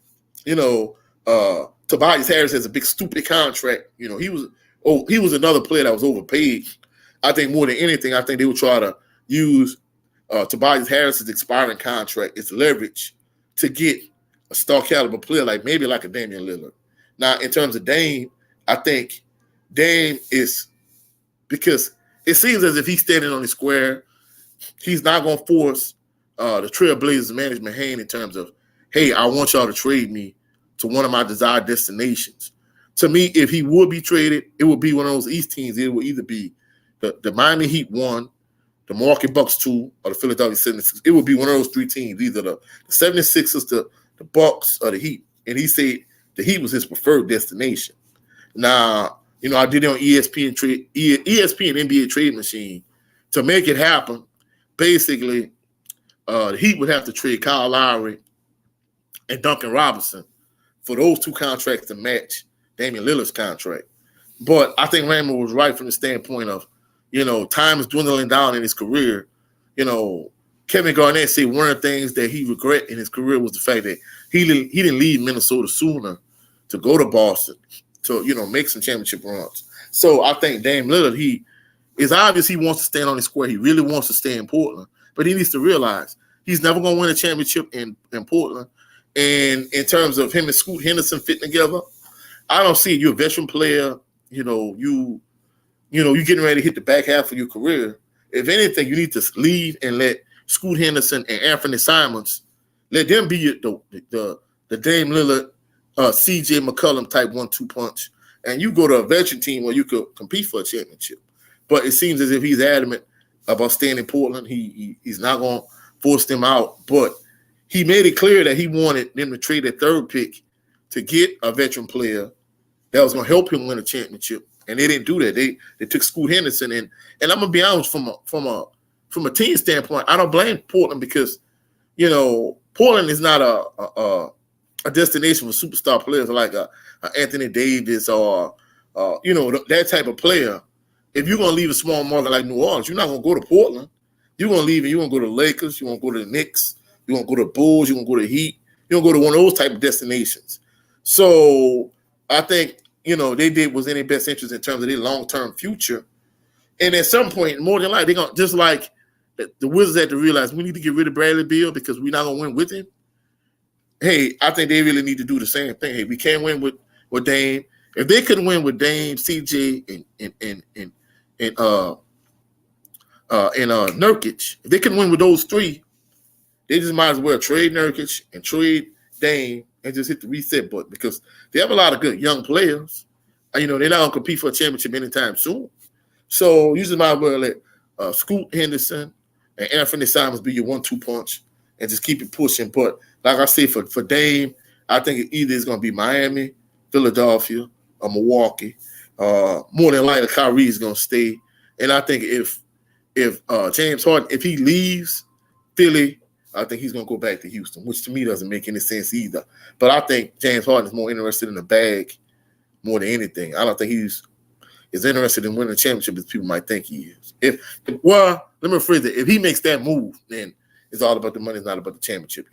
Speaker 2: Tobias Harris has a big stupid contract. He was another player that was overpaid. I think more than anything, I think they would try to use Tobias Harris's expiring contract as leverage to get a star caliber player, maybe like a Damian Lillard. Now, in terms of Dame, I think Dame is because it seems as if he's standing on the square. He's not going to force the Trailblazers management hand in terms of, hey, I want y'all to trade me to one of my desired destinations. To me, if he would be traded, it would be one of those East teams. It would either be the Miami Heat 1, the Milwaukee Bucks 2, or the Philadelphia 76ers. It would be one of those three teams, either the 76ers, the Bucks, or the Heat. And he said the Heat was his preferred destination. Now, I did it on ESPN NBA Trade Machine. To make it happen, basically, the Heat would have to trade Kyle Lowry and Duncan Robinson for those two contracts to match Damian Lillard's contract. But I think Raymond was right from the standpoint of, time is dwindling down in his career. Kevin Garnett said one of the things that he regret in his career was the fact that he didn't leave Minnesota sooner to go to Boston to, make some championship runs. So I think Dame Lillard, it's obvious he wants to stand on his square. He really wants to stay in Portland, but he needs to realize he's never going to win a championship in Portland. And in terms of him and Scoot Henderson fitting together, I don't see it. You're a veteran player. You getting ready to hit the back half of your career. If anything, you need to leave and let Scoot Henderson and Anthony Simons, let them be the Dame Lillard, CJ McCollum type 1-2 punch. And you go to a veteran team where you could compete for a championship. But it seems as if he's adamant about staying in Portland. He's not going to force them out. But he made it clear that he wanted them to trade that third pick to get a veteran player that was going to help him win a championship. And they didn't do that. They took Scoot Henderson. And I'm going to be honest, from a team standpoint, I don't blame Portland because, Portland is not a destination for superstar players like a Anthony Davis or, that type of player. If you're going to leave a small market like New Orleans, you're not going to go to Portland. You're going to leave and you're going to go to the Lakers. You're going to go to the Knicks. You're going to go to the Bulls. You're going to go to the Heat. You're going to go to one of those type of destinations. So I think, they did was in their best interest in terms of their long-term future. And at some point, more than likely, they're going to, just like the Wizards had to realize we need to get rid of Bradley Beal because we're not going to win with him. Hey, I think they really need to do the same thing. Hey, we can't win with Dame. If they could win with Dame, CJ, and Nurkic, if they can win with those three, they just might as well trade Nurkic and trade Dame and just hit the reset button because they have a lot of good young players. They're not going to compete for a championship anytime soon. So you just might as well let Scoot Henderson and Anthony Simons be your 1-2 punch and just keep it pushing. But like I said, for Dame, I think it either is going to be Miami, Philadelphia, or Milwaukee. More than likely, Kyrie is going to stay. And I think if James Harden, if he leaves Philly, I think he's going to go back to Houston, which to me doesn't make any sense either. But I think James Harden is more interested in the bag more than anything. I don't think he's as interested in winning a championship as people might think he is. Well, let me rephrase it. If he makes that move, then it's all about the money. It's not about the championship.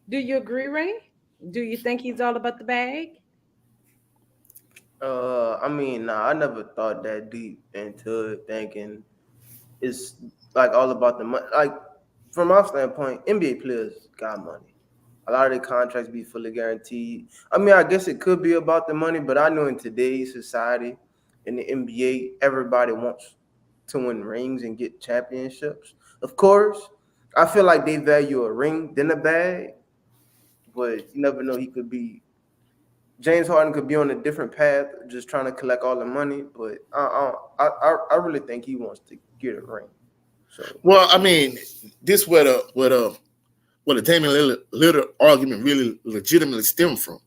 Speaker 1: Do you agree, Ray? Do you think he's all about the bag?
Speaker 3: I mean, nah, I never thought that deep into it, thinking it's like all about the money. Like from my standpoint, NBA players got money. A lot of their contracts be fully guaranteed. I mean, I guess it could be about the money, but I know in today's society, in the NBA, everybody wants to win rings and get championships. Of course, I feel like they value a ring than a bag, but you never know. James Harden could be on a different path, just trying to collect all the money. But I really think he wants to get a ring. So,
Speaker 2: well, I mean, this where the Damian Lillard argument really legitimately stemmed from.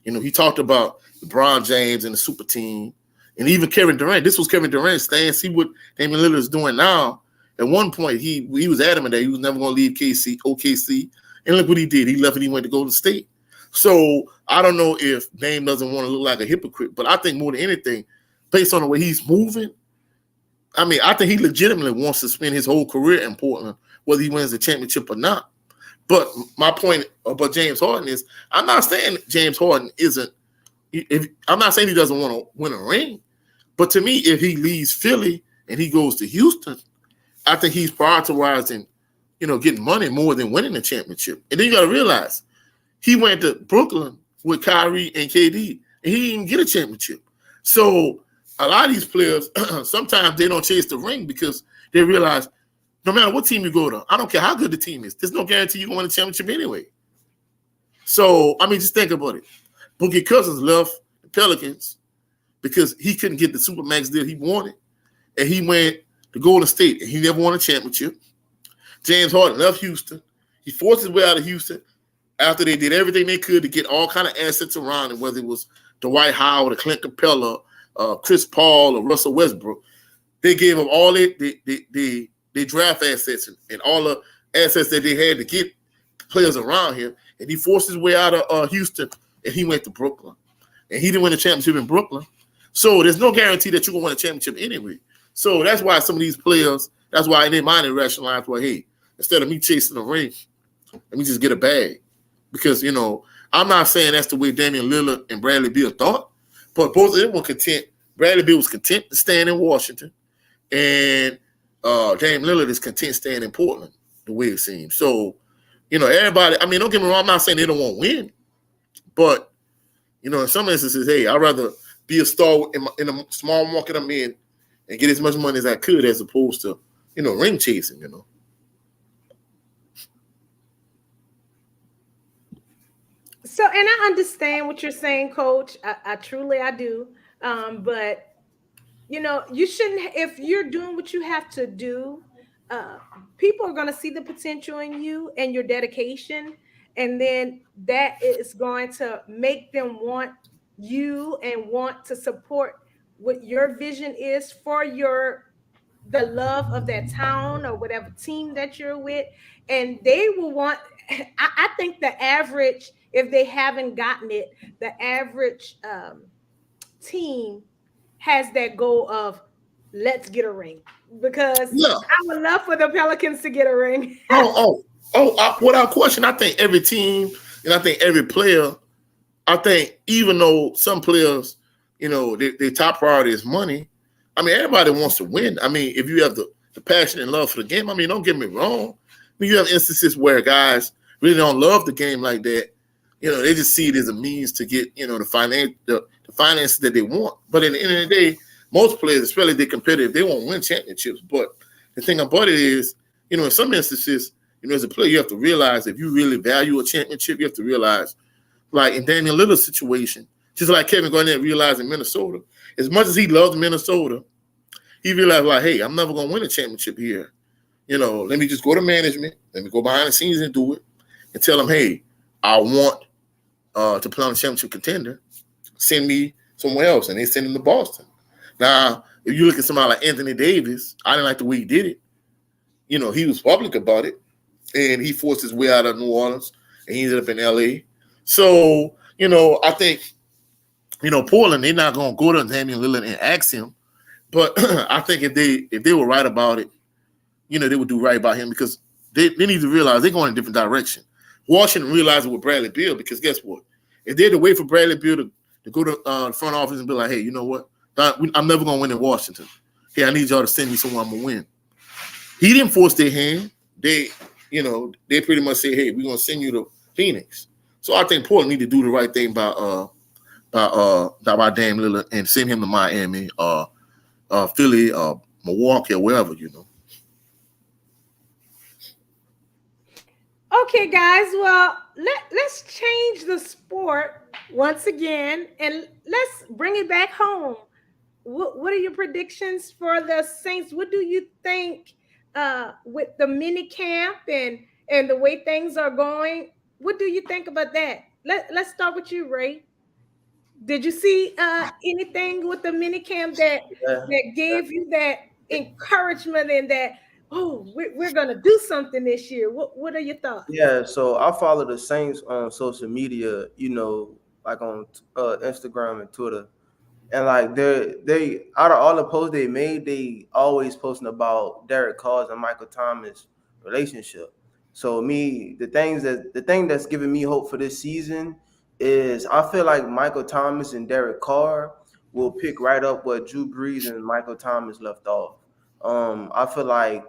Speaker 2: He talked about LeBron James and the super team, and even Kevin Durant. This was Kevin Durant saying, "See what Damian Lillard is doing now." At one point, he was adamant that he was never going to leave OKC, and look what he did. He left and he went to Golden State. So I don't know if Dame doesn't want to look like a hypocrite, but I think more than anything, based on the way he's moving, I mean, I think he legitimately wants to spend his whole career in Portland, whether he wins the championship or not. But my point about James Harden is, I'm not saying James Harden isn't. I'm not saying he doesn't want to win a ring, but to me, if he leaves Philly and he goes to Houston, I think he's prioritizing, getting money more than winning a championship. And then you got to realize, he went to Brooklyn with Kyrie and KD, and he didn't get a championship. So a lot of these players, sometimes they don't chase the ring because they realize no matter what team you go to, I don't care how good the team is, there's no guarantee you're going to win a championship anyway. So, I mean, just think about it. Boogie Cousins left the Pelicans because he couldn't get the Supermax deal he wanted, and he went to Golden State, and he never won a championship. James Harden left Houston. He forced his way out of Houston after they did everything they could to get all kind of assets around him, whether it was Dwight Howard or Clint Capella, Chris Paul or Russell Westbrook. They gave him all they draft assets and all the assets that they had to get players around him, and he forced his way out of Houston, and he went to Brooklyn. And he didn't win a championship in Brooklyn. So there's no guarantee that you're going to win a championship anyway. So that's why some of these players, that's why in their mind they rationalize, well, hey, instead of me chasing the ring, let me just get a bag. Because, I'm not saying that's the way Damian Lillard and Bradley Beal thought, but both of them were content. Bradley Beal was content to stand in Washington, and Damian Lillard is content staying in Portland, the way it seems. So, everybody, I mean, don't get me wrong, I'm not saying they don't want to win, but, in some instances, hey, I'd rather be a star in a small market I'm in and get as much money as I could as opposed to, ring chasing,
Speaker 1: So, and I understand what you're saying, Coach. I truly do. But you shouldn't. If you're doing what you have to do, people are going to see the potential in you and your dedication, and then that is going to make them want you and want to support what your vision is for the love of that town or whatever team that you're with, and they will want. I think the average, if they haven't gotten it, the average team has that goal of let's get a ring, because
Speaker 2: Yeah.
Speaker 1: I would love for the Pelicans to get a ring.
Speaker 2: Without question, I think every team and I think every player, I think even though some players, their top priority is money, I mean, everybody wants to win. I mean, if you have the passion and love for the game, I mean, don't get me wrong. I mean, you have instances where guys really don't love the game like that. They just see it as a means to get, the finances that they want. But at the end of the day, most players, especially if they're competitive, they won't win championships. But the thing about it is, in some instances, as a player, you have to realize if you really value a championship, you have to realize, like in Damian Lillard's situation, just like Kevin Garnett realized in Minnesota, as much as he loved Minnesota, he realized, like, hey, I'm never going to win a championship here. Let me just go to management. Let me go behind the scenes and do it and tell them, hey, I want to play on a championship contender. Send me somewhere else. And they send him to Boston. Now, if you look at somebody like Anthony Davis, I didn't like the way he did it. He was public about it. and he forced his way out of New Orleans, and he ended up in L.A. So I think Portland, they're not gonna go to Damian Lillard and ask him, but I think if they were right about it, they would do right by him because they need to realize they're going in a different direction. Washington realized it with Bradley Beal because guess what? If they had to wait for Bradley Beal to go to the front office and be like, hey, you know what? I'm never going to win in Washington. Hey, I need y'all to send me somewhere I'm going to win. He didn't force their hand. They pretty much say, hey, we're going to send you to Phoenix. So I think Portland need to do the right thing by Dame Lillard and send him to Miami, Philly, Milwaukee, or wherever.
Speaker 1: Okay, guys. Well, let's change the sport once again, and let's bring it back home. What are your predictions for the Saints? What do you think with the mini camp and the way things are going? What do you think about that? Let's start with you, Ray. Did you see anything with the mini camp
Speaker 3: Yeah.
Speaker 1: that gave you that encouragement and that we're gonna do something this year? What are your thoughts?
Speaker 3: Yeah, so I follow the Saints on social media, like on Instagram and Twitter. And like they out of all the posts they made, they always posting about Derek Carr's and Michael Thomas relationship. So the thing that's giving me hope for this season is I feel like Michael Thomas and Derek Carr will pick right up where Drew Brees and Michael Thomas left off. I feel like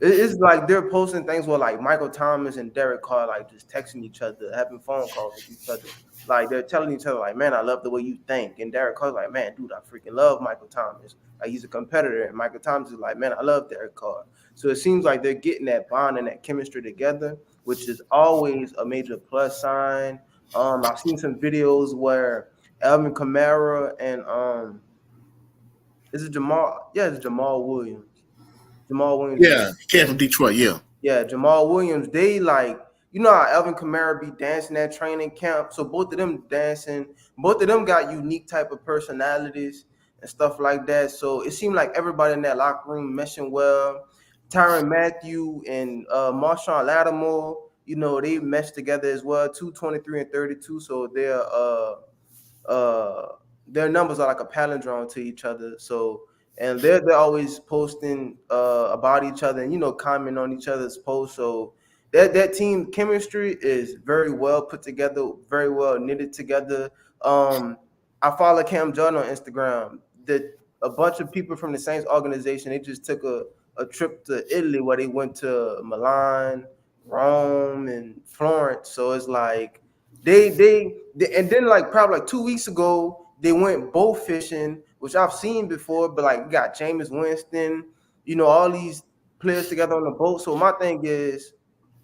Speaker 3: it's like they're posting things where like Michael Thomas and Derek Carr like just texting each other, having phone calls with each other. Like they're telling each other, like, man, I love the way you think. And Derek Carr's like, man, dude, I freaking love Michael Thomas. Like he's a competitor. And Michael Thomas is like, man, I love Derek Carr. So it seems like they're getting that bond and that chemistry together, which is always a major plus sign. I've seen some videos where Alvin Kamara and is it Jamal? Yeah, it's Jamal Williams. Jamal Williams.
Speaker 2: Yeah, he came from Detroit. Yeah.
Speaker 3: Yeah, Jamal Williams, they like, how Alvin Kamara be dancing at training camp. So both of them dancing, both of them got unique type of personalities and stuff like that. So it seemed like everybody in that locker room meshing well. Tyrann Mathieu and Marshawn Lattimore, they meshed together as well, 223 and 32. So uh their numbers are like a palindrome to each other. So and they're always posting about each other and commenting on each other's posts. So that team chemistry is very well put together, very well knitted together. I follow Cam Jordan on Instagram. That a bunch of people from the Saints organization, they just took a trip to Italy where they went to Milan, Rome, and Florence. So it's like they and then like probably like 2 weeks ago they went bow fishing, which I've seen before, but like you got Jameis Winston, all these players together on the boat. So my thing is,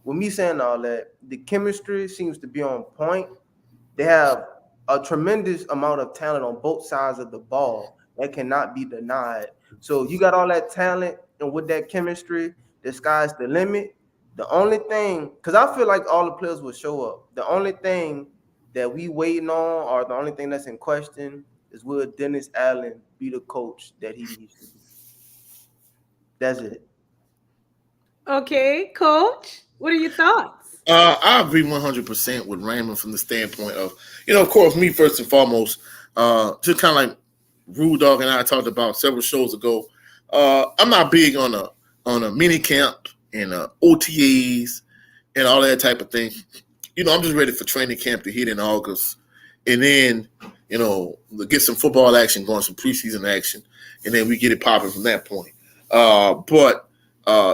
Speaker 3: with me saying all that, the chemistry seems to be on point. They have a tremendous amount of talent on both sides of the ball that cannot be denied. So you got all that talent, and with that chemistry, the sky's the limit. The only thing, because I feel like all the players will show up. The only thing that we waiting on, or the only thing that's in question, is will Dennis Allen be the coach that he needs to be? That's it.
Speaker 1: Okay, Coach, what are your thoughts?
Speaker 2: I agree 100% with Raymond from the standpoint of, of course, me first and foremost, just kind of like Rude Dog and I talked about several shows ago. I'm not big on a mini camp and OTAs and all that type of thing. I'm just ready for training camp to hit in August, and then get some football action going, some preseason action, and then we get it popping from that point. But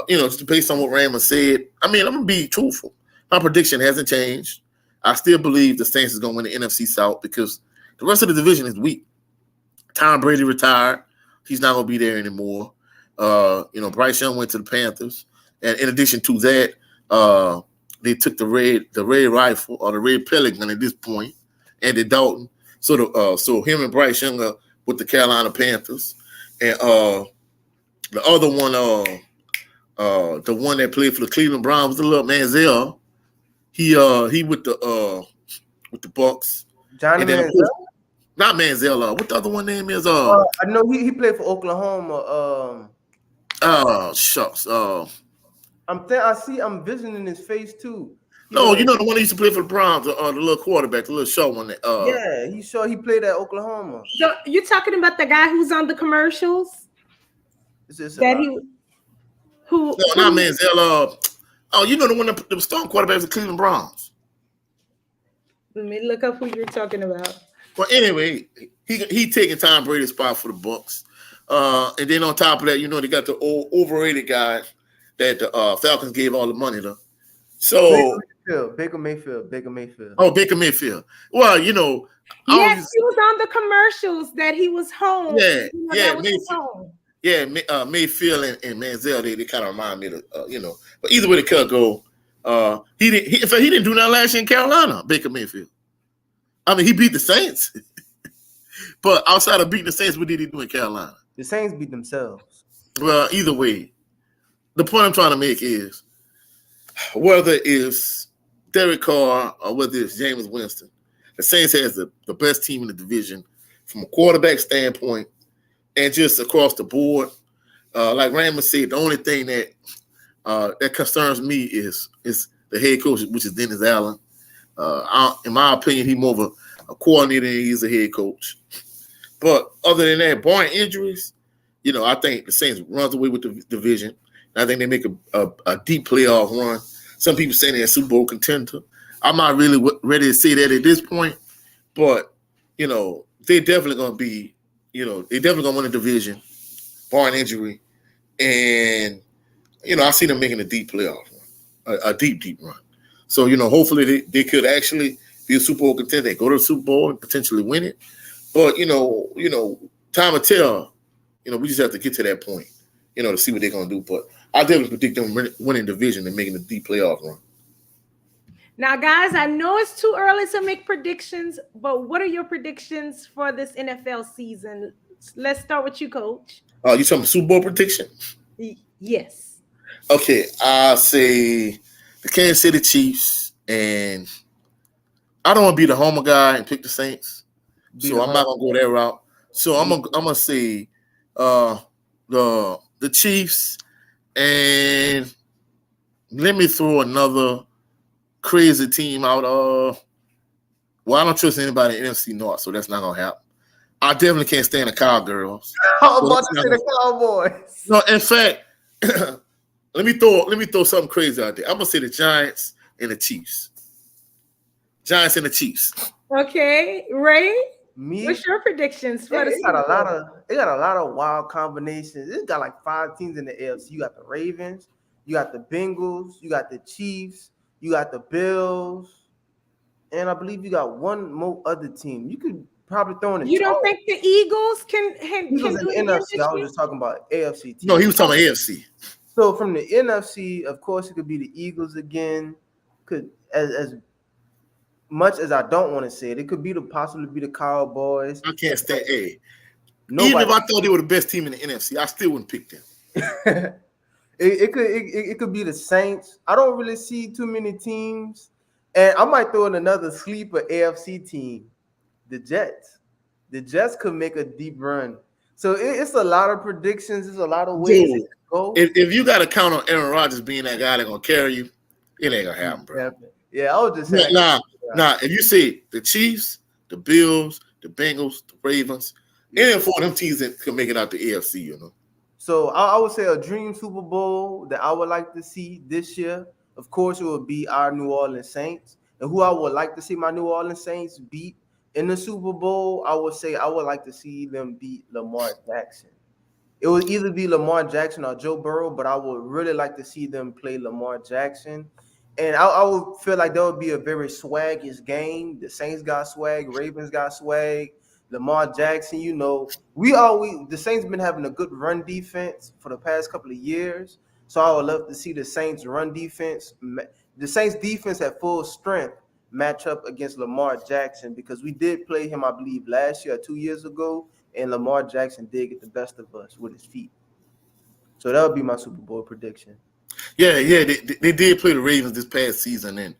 Speaker 2: just based on what Raymond said, I mean, I'm gonna be truthful. My prediction hasn't changed. I still believe the Saints is gonna win the NFC South because the rest of the division is weak. Tom Brady retired; he's not gonna be there anymore. Bryce Young went to the Panthers, and in addition to that, they took the red rifle or the red pelican at this point, Andy Dalton. So him and Bryce Young are with the Carolina Panthers, and the other one, the one that played for the Cleveland Browns, was the little Manziel. He with the Bucks,
Speaker 3: Johnny
Speaker 2: and then of
Speaker 3: Manziel?
Speaker 2: course, not Manziel. What the other one name is?
Speaker 3: I know he played for Oklahoma.
Speaker 2: Shucks.
Speaker 3: I I'm visiting his face too. He
Speaker 2: No,
Speaker 3: look,
Speaker 2: you know the one that used to play for the Browns, the little quarterback, the little short one. That,
Speaker 3: yeah, he played at Oklahoma.
Speaker 1: You talking about the guy who's on the commercials
Speaker 3: It's just a
Speaker 1: that
Speaker 3: lot.
Speaker 1: he who
Speaker 2: no, not
Speaker 1: who
Speaker 2: Manziel. Oh, you know the one that the starting quarterback of the Cleveland Browns.
Speaker 1: let me look up who you're talking about.
Speaker 2: Well, anyway, he taking Tom Brady's spot for the Bucks. And then on top of that, you know they got the old overrated guy that the Falcons gave all the money to.
Speaker 3: Baker
Speaker 2: So,
Speaker 3: Mayfield, Baker Mayfield, Baker Mayfield.
Speaker 2: oh, Baker Mayfield. Well, you know, I
Speaker 1: Yes,
Speaker 2: always,
Speaker 1: he was on the commercials that he was home.
Speaker 2: yeah,
Speaker 1: You know,
Speaker 2: yeah,
Speaker 1: that was his
Speaker 2: Mayfield.
Speaker 1: home.
Speaker 2: Yeah, Mayfield and Manziel, they kind of remind me of, you know. But either way the cut go, in fact, he didn't do that last year in Carolina, Baker Mayfield. I mean, he beat the Saints. But outside of beating the Saints, what did he do in Carolina?
Speaker 3: The Saints beat themselves.
Speaker 2: Well, either way, the point I'm trying to make is whether it's Derek Carr or whether it's Jameis Winston, the Saints has the best team in the division from a quarterback standpoint and just across the board. Like Raymond said, the only thing that concerns me is the head coach, which is Dennis Allen. In my opinion, he's more of a coordinator than he's a head coach. But other than that, barring injuries, you know, I think the Saints runs away with the division. I think they make a deep playoff run. Some people say they're a Super Bowl contender. I'm not really ready to say that at this point, but you know, they're definitely going to be, you know, they're definitely going to win the division, barring injury, and you know, I see them making a deep playoff run, a deep run. So you know, hopefully they could actually be a Super Bowl contender. They go to the Super Bowl and potentially win it. But you know, time will tell. You know, we just have to get to that point, you know, to see what they're gonna do. But I definitely predict them winning division and making a deep playoff run.
Speaker 1: Now, guys, I know it's too early to make predictions, but what are your predictions for this NFL season? Let's start with you, Coach.
Speaker 2: You talking Super Bowl prediction?
Speaker 1: Yes.
Speaker 2: Okay, I say the Kansas City Chiefs, and I don't want to be the homer guy and pick the Saints, so I'm not gonna go that route. So I'm gonna say the Chiefs, and let me throw another crazy team out. Well, I don't trust anybody in NFC North, so that's not gonna happen. I definitely can't stand the Cowgirls.
Speaker 3: I'm about to say the Cowboys.
Speaker 2: No, in fact, let me throw something crazy out there. I'm gonna say the Giants and the Chiefs. Giants and the Chiefs.
Speaker 1: Okay, Ray.
Speaker 3: Me,
Speaker 1: What's your predictions for the
Speaker 3: it got
Speaker 1: Super
Speaker 3: a lot
Speaker 1: Bowl?
Speaker 3: of it got a lot of wild combinations. It's got like 5 teams in the AFC. You got the Ravens, you got the Bengals, you got the Chiefs, you got the Bills, and I believe you got one more other team. You could probably throw in the
Speaker 1: You don't
Speaker 3: Chargers.
Speaker 1: think the Eagles can
Speaker 3: Eagles
Speaker 1: do
Speaker 3: in
Speaker 1: it again
Speaker 3: NFC.
Speaker 1: this
Speaker 3: I was
Speaker 1: year?
Speaker 3: just talking about AFC teams.
Speaker 2: No, he was talking about AFC.
Speaker 3: So from the NFC, of course, it could be the Eagles again. Could as much as I don't want to say it, it could be possibly be the Cowboys.
Speaker 2: I can't stand. Hey, even
Speaker 3: Nobody.
Speaker 2: if I thought they were the best team in the NFC, I still wouldn't pick them.
Speaker 3: it could be the Saints. I don't really see too many teams, and I might throw in another sleeper AFC team, the Jets. The Jets could make a deep run. So it's a lot of predictions. There's a lot of ways
Speaker 2: Dude,
Speaker 3: it could go.
Speaker 2: if you got to count on Aaron Rodgers being that guy that's gonna carry you, it ain't gonna happen, bro.
Speaker 3: Yeah, I was just saying.
Speaker 2: Nah. If you say the Chiefs, the Bills, the Bengals, the Ravens, any four of them teams that can make it out the AFC, you know.
Speaker 3: So I would say a dream Super Bowl that I would like to see this year. Of course, it would be our New Orleans Saints. And who I would like to see my New Orleans Saints beat in the Super Bowl, I would say I would like to see them beat Lamar Jackson. It would either be Lamar Jackson or Joe Burrow, but I would really like to see them play Lamar Jackson. And I would feel like that would be a very swaggish game. The Saints got swag, Ravens got swag, Lamar Jackson, you know. The Saints been having a good run defense for the past couple of years. So I would love to see the Saints run defense, the Saints defense at full strength match up against Lamar Jackson, because we did play him, I believe, last year or 2 years ago, and Lamar Jackson did get the best of us with his feet. So that would be my Super Bowl prediction.
Speaker 2: Yeah, they did play the Ravens this past season,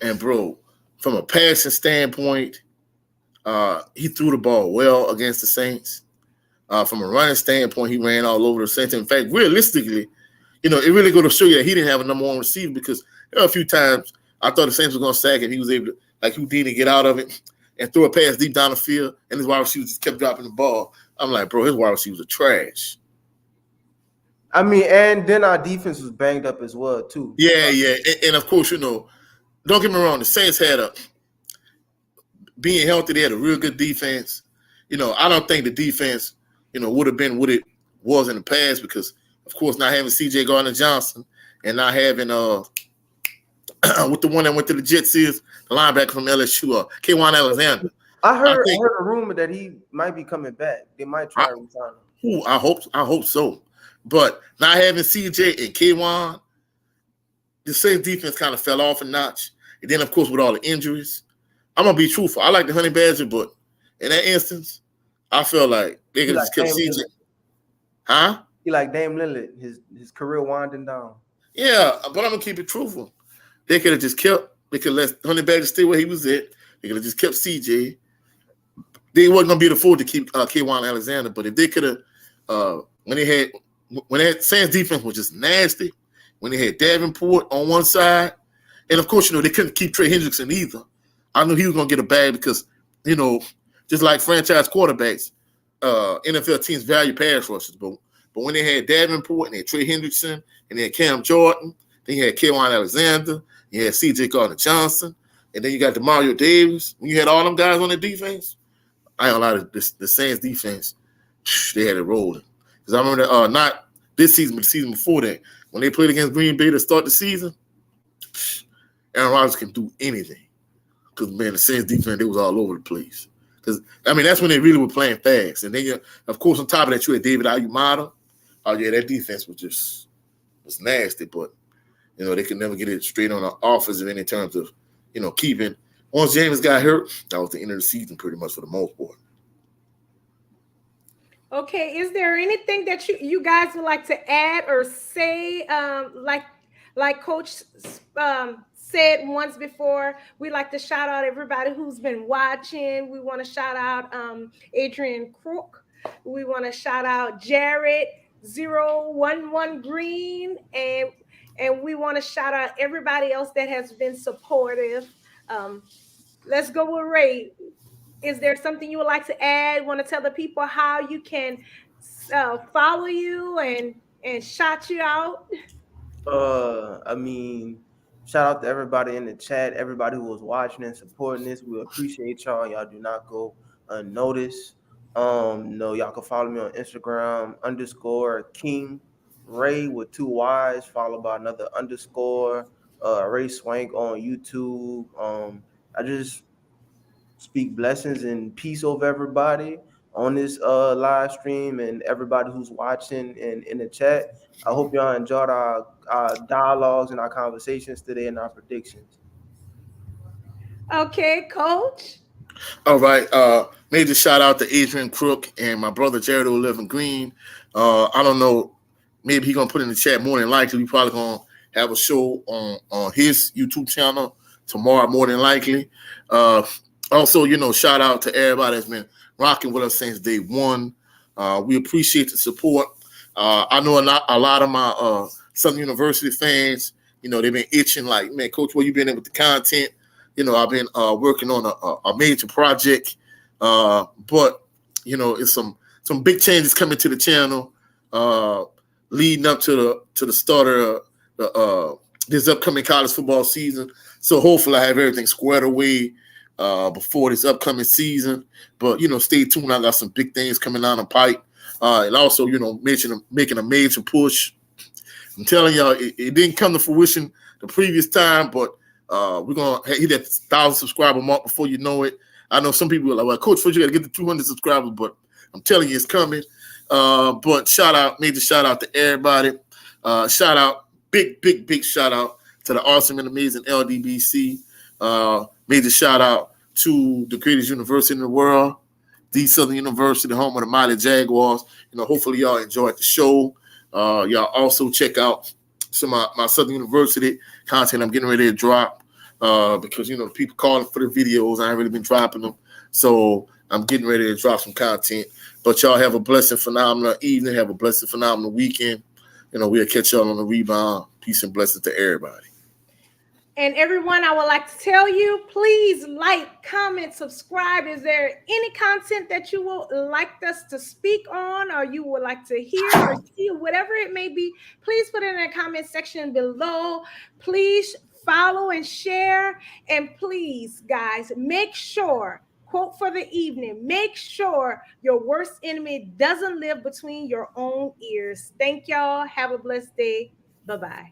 Speaker 2: and bro, from a passing standpoint, he threw the ball well against the Saints. From a running standpoint, he ran all over the Saints. In fact, realistically, it really go to show you that he didn't have a number one receiver because there were a few times I thought the Saints were going to sack him. He was able to, like Houdini, get out of it and throw a pass deep down the field, and his wide receivers just kept dropping the ball. I'm like, bro, his wide receivers are trash.
Speaker 3: I mean, and then our defense was banged up as well, too.
Speaker 2: Yeah. And of course, don't get me wrong, the Saints being healthy, they had a real good defense. I don't think the defense, would have been what it was in the past because, of course, not having C.J. Gardner-Johnson and not having with the one that went to the Jets is the linebacker from LSU, K'Wan Alexander.
Speaker 3: I heard a rumor that he might be coming back. They might try to resign him.
Speaker 2: I hope so. But not having CJ and K'Wan, the Saints defense kind of fell off a notch. And then, of course, with all the injuries, I'm gonna be truthful. I like the Honey Badger, but in that instance, I feel like they could just kept CJ. Huh?
Speaker 3: He like Dame Lillard, his career winding down.
Speaker 2: Yeah, but I'm gonna keep it truthful. They could have just kept. They could let Honey Badger stay where he was at. They could have just kept CJ. They wasn't gonna be able to afford to keep K'Wan Alexander, but if they could have, when they had Saints defense was just nasty, when they had Davenport on one side, and of course they couldn't keep Trey Hendrickson either. I knew he was gonna get a bag because just like franchise quarterbacks, NFL teams value pass rushes, but when they had Davenport and they had Trey Hendrickson and they had Cam Jordan, then you had K'Wan Alexander, you had C.J. Gardner-Johnson, and then you got Demario Davis. When you had all them guys on the defense, I ain't gonna lie, the Saints defense, they had it rolling. Because I remember that, not this season, but the season before that, when they played against Green Bay to start the season, Aaron Rodgers can do anything. Because, man, the Saints defense, they was all over the place. Because, that's when they really were playing fast. And then, of course, on top of that, you had David Ayumada. Oh, yeah, that defense was nasty. But, they could never get it straight on the offensive end in terms of, keeping. Once James got hurt, that was the end of the season pretty much for the most part.
Speaker 1: Okay, is there anything that you guys would like to add or say, like Coach said once before? We like to shout out everybody who's been watching. We want to shout out Adrian Crook. We want to shout out Jared 011 Green, and we want to shout out everybody else that has been supportive. Let's go with Ray. Is there something you would like to add? Want to tell the people how you can follow you and shout you out?
Speaker 3: I mean, shout out to everybody in the chat, everybody who was watching and supporting this. We appreciate y'all. Y'all do not go unnoticed. No, y'all can follow me on Instagram _King Ray with 2 Y's, followed by another _ Ray Swank on YouTube. I just speak blessings and peace over everybody on this live stream and everybody who's watching and in the chat. I hope y'all enjoyed our dialogues and our conversations today and our predictions.
Speaker 1: Okay, Coach.
Speaker 2: All right. Major shout out to Adrian Crook and my brother Jared 11 Green. I don't know. Maybe he's gonna put in the chat more than likely. We probably gonna have a show on his YouTube channel tomorrow, more than likely. Also, shout out to everybody that's been rocking with us since day one. We appreciate the support. I know a lot of my Southern University fans, they've been itching like, man, Coach, where you been in with the content? I've been working on a major project, but it's some big changes coming to the channel, leading up to the start of this upcoming college football season. So hopefully I have everything squared away before this upcoming season. But stay tuned. I got some big things coming down the pipe, and also making a major push. I'm telling y'all, it didn't come to fruition the previous time, but we're gonna hit that 1,000 subscriber mark before you know it. I know some people are like, well, Coach, first you got to get to 200 subscribers, but I'm telling you, it's coming. But major shout out to everybody. Shout out, big shout out to the awesome and amazing LDBC. Major shout out to the greatest university in the world, the Southern University, home of the Mighty Jaguars. Hopefully y'all enjoyed the show. Y'all also check out some of my Southern University content I'm getting ready to drop because, people calling for the videos. I ain't really been dropping them. So I'm getting ready to drop some content. But y'all have a blessed, phenomenal evening. Have a blessed, phenomenal weekend. we'll catch y'all on the rebound. Peace and blessings to everybody.
Speaker 1: And everyone, I would like to tell you, please like, comment, subscribe. Is there any content that you would like us to speak on, or you would like to hear or see, whatever it may be, please put it in the comment section below. Please follow and share. And please, guys, make sure, quote for the evening, make sure your worst enemy doesn't live between your own ears. Thank y'all. Have a blessed day. Bye-bye.